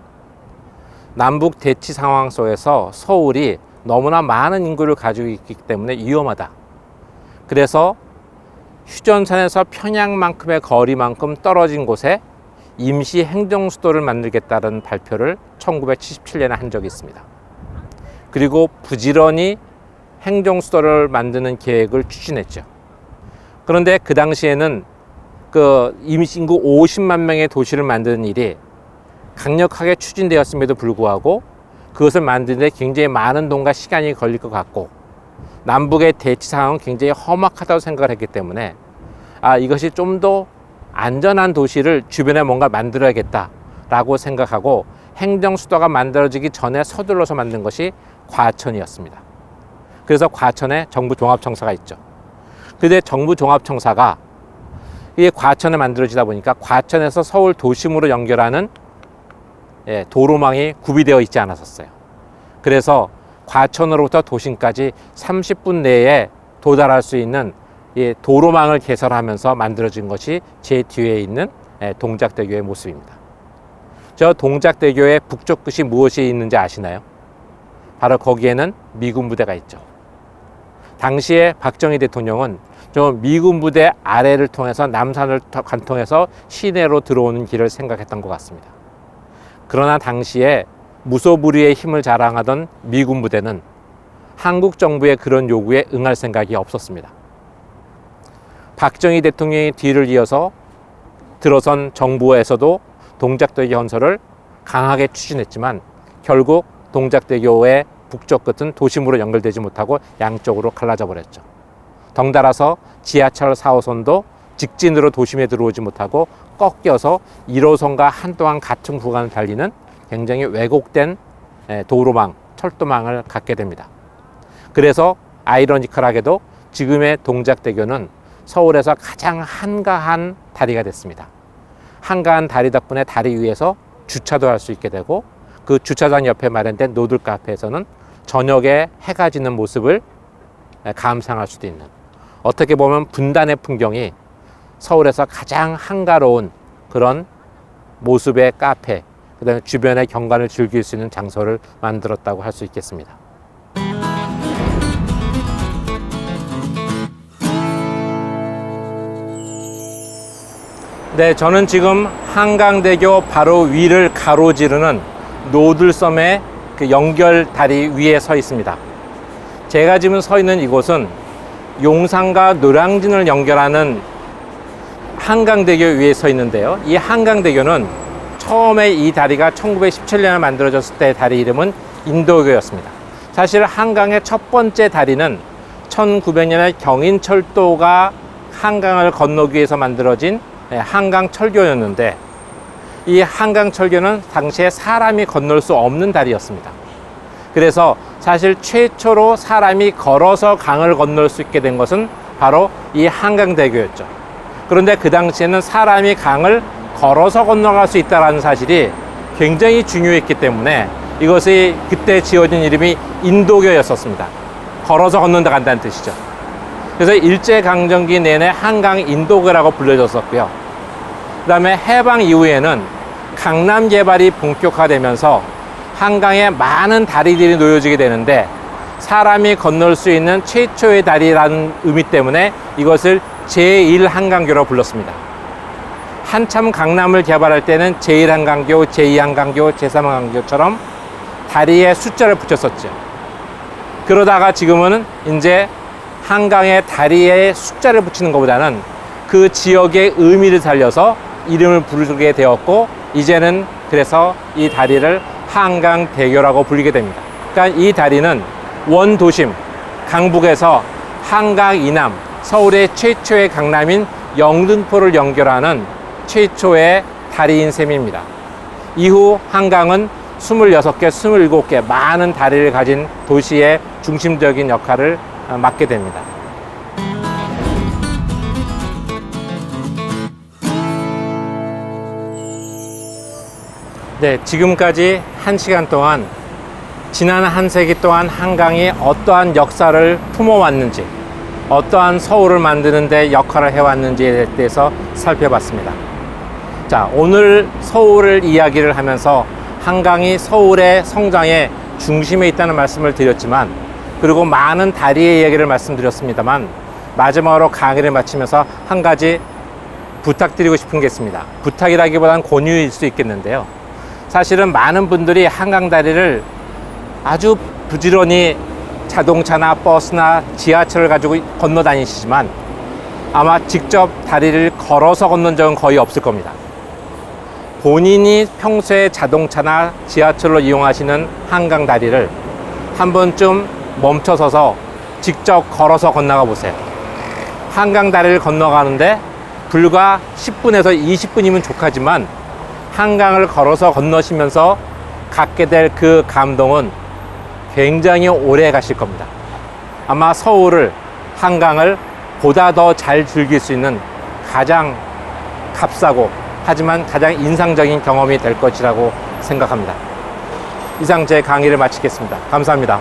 남북 대치 상황 속에서 서울이 너무나 많은 인구를 가지고 있기 때문에 위험하다. 그래서 휴전선에서 평양만큼의 거리만큼 떨어진 곳에 임시 행정수도를 만들겠다는 발표를 1977년에 한 적이 있습니다. 그리고 부지런히 행정수도를 만드는 계획을 추진했죠. 그런데 그 당시에는 그 임시인구 50만 명의 도시를 만드는 일이 강력하게 추진되었음에도 불구하고 그것을 만드는데 굉장히 많은 돈과 시간이 걸릴 것 같고 남북의 대치 상황은 굉장히 험악하다고 생각을 했기 때문에 이것이 좀 더 안전한 도시를 주변에 뭔가 만들어야겠다라고 생각하고 행정수도가 만들어지기 전에 서둘러서 만든 것이 과천이었습니다. 그래서 과천에 정부 종합청사가 있죠. 근데 정부 종합청사가 이게 과천에 만들어지다 보니까 과천에서 서울 도심으로 연결하는 도로망이 구비되어 있지 않았었어요. 그래서 과천으로부터 도심까지 30분 내에 도달할 수 있는 이 도로망을 개설하면서 만들어진 것이 제 뒤에 있는 동작대교의 모습입니다. 저 동작대교의 북쪽 끝이 무엇이 있는지 아시나요? 바로 거기에는 미군 부대가 있죠. 당시에 박정희 대통령은 저 미군 부대 아래를 통해서 남산을 관통해서 시내로 들어오는 길을 생각했던 것 같습니다. 그러나 당시에 무소불위의 힘을 자랑하던 미군 부대는 한국 정부의 그런 요구에 응할 생각이 없었습니다. 박정희 대통령의 뒤를 이어서 들어선 정부에서도 동작대교 건설을 강하게 추진했지만 결국 동작대교의 북쪽 끝은 도심으로 연결되지 못하고 양쪽으로 갈라져 버렸죠. 덩달아서 지하철 4호선도 직진으로 도심에 들어오지 못하고 꺾여서 1호선과 한동안 같은 구간을 달리는 굉장히 왜곡된 도로망, 철도망을 갖게 됩니다. 그래서 아이러니컬하게도 지금의 동작대교는 서울에서 가장 한가한 다리가 됐습니다. 한가한 다리 덕분에 다리 위에서 주차도 할 수 있게 되고 그 주차장 옆에 마련된 노들 카페에서는 저녁에 해가 지는 모습을 감상할 수도 있는, 어떻게 보면 분단의 풍경이 서울에서 가장 한가로운 그런 모습의 카페, 그 다음에 주변의 경관을 즐길 수 있는 장소를 만들었다고 할 수 있겠습니다. 네, 저는 지금 한강대교 바로 위를 가로지르는 노들섬의 그 연결 다리 위에 서 있습니다. 제가 지금 서 있는 이곳은 용산과 노량진을 연결하는 한강대교 위에 서 있는데요. 이 한강대교는 처음에 이 다리가 1917년에 만들어졌을 때 다리 이름은 인도교였습니다. 사실 한강의 첫 번째 다리는 1900년에 경인철도가 한강을 건너기 위해서 만들어진 한강철교였는데, 이 한강철교는 당시에 사람이 건널 수 없는 다리였습니다. 그래서 사실 최초로 사람이 걸어서 강을 건널 수 있게 된 것은 바로 이 한강대교였죠. 그런데 그 당시에는 사람이 강을 걸어서 건너갈 수 있다는 사실이 굉장히 중요했기 때문에 이것이 그때 지어진 이름이 인도교였었습니다. 걸어서 건넌다 간다는 뜻이죠. 그래서 일제강점기 내내 한강 인도교라고 불려졌었고요. 그 다음에 해방 이후에는 강남 개발이 본격화되면서 한강에 많은 다리들이 놓여지게 되는데, 사람이 건널 수 있는 최초의 다리라는 의미 때문에 이것을 제1한강교라고 불렀습니다. 한참 강남을 개발할 때는 제1한강교, 제2한강교, 제3한강교처럼 다리에 숫자를 붙였었죠. 그러다가 지금은 이제 한강에 다리에 숫자를 붙이는 것보다는 그 지역의 의미를 살려서 이름을 부르게 되었고, 이제는 그래서 이 다리를 한강대교라고 불리게 됩니다. 그러니까 이 다리는 원도심 강북에서 한강 이남, 서울의 최초의 강남인 영등포를 연결하는 최초의 다리인 셈입니다. 이후 한강은 26개, 27개 많은 다리를 가진 도시의 중심적인 역할을 맡게 됩니다. 네, 지금까지 1시간 동안 지난 한 세기 동안 한강이 어떠한 역사를 품어왔는지, 어떠한 서울을 만드는 데 역할을 해왔는지에 대해서 살펴봤습니다. 자, 오늘 서울을 이야기를 하면서 한강이 서울의 성장의 중심에 있다는 말씀을 드렸지만, 그리고 많은 다리의 이야기를 말씀드렸습니다만, 마지막으로 강의를 마치면서 한 가지 부탁드리고 싶은 게 있습니다. 부탁이라기보다는 권유일 수 있겠는데요. 사실은 많은 분들이 한강다리를 아주 부지런히 자동차나 버스나 지하철을 가지고 건너 다니시지만 아마 직접 다리를 걸어서 건넌 적은 거의 없을 겁니다. 본인이 평소에 자동차나 지하철로 이용하시는 한강다리를 한 번쯤 멈춰서서 직접 걸어서 건너가 보세요. 한강다리를 건너가는데 불과 10분에서 20분이면 족하지만 한강을 걸어서 건너시면서 갖게 될 그 감동은 굉장히 오래 가실 겁니다. 아마 서울을, 한강을 보다 더 잘 즐길 수 있는 가장 값싸고 하지만 가장 인상적인 경험이 될 것이라고 생각합니다. 이상 제 강의를 마치겠습니다. 감사합니다.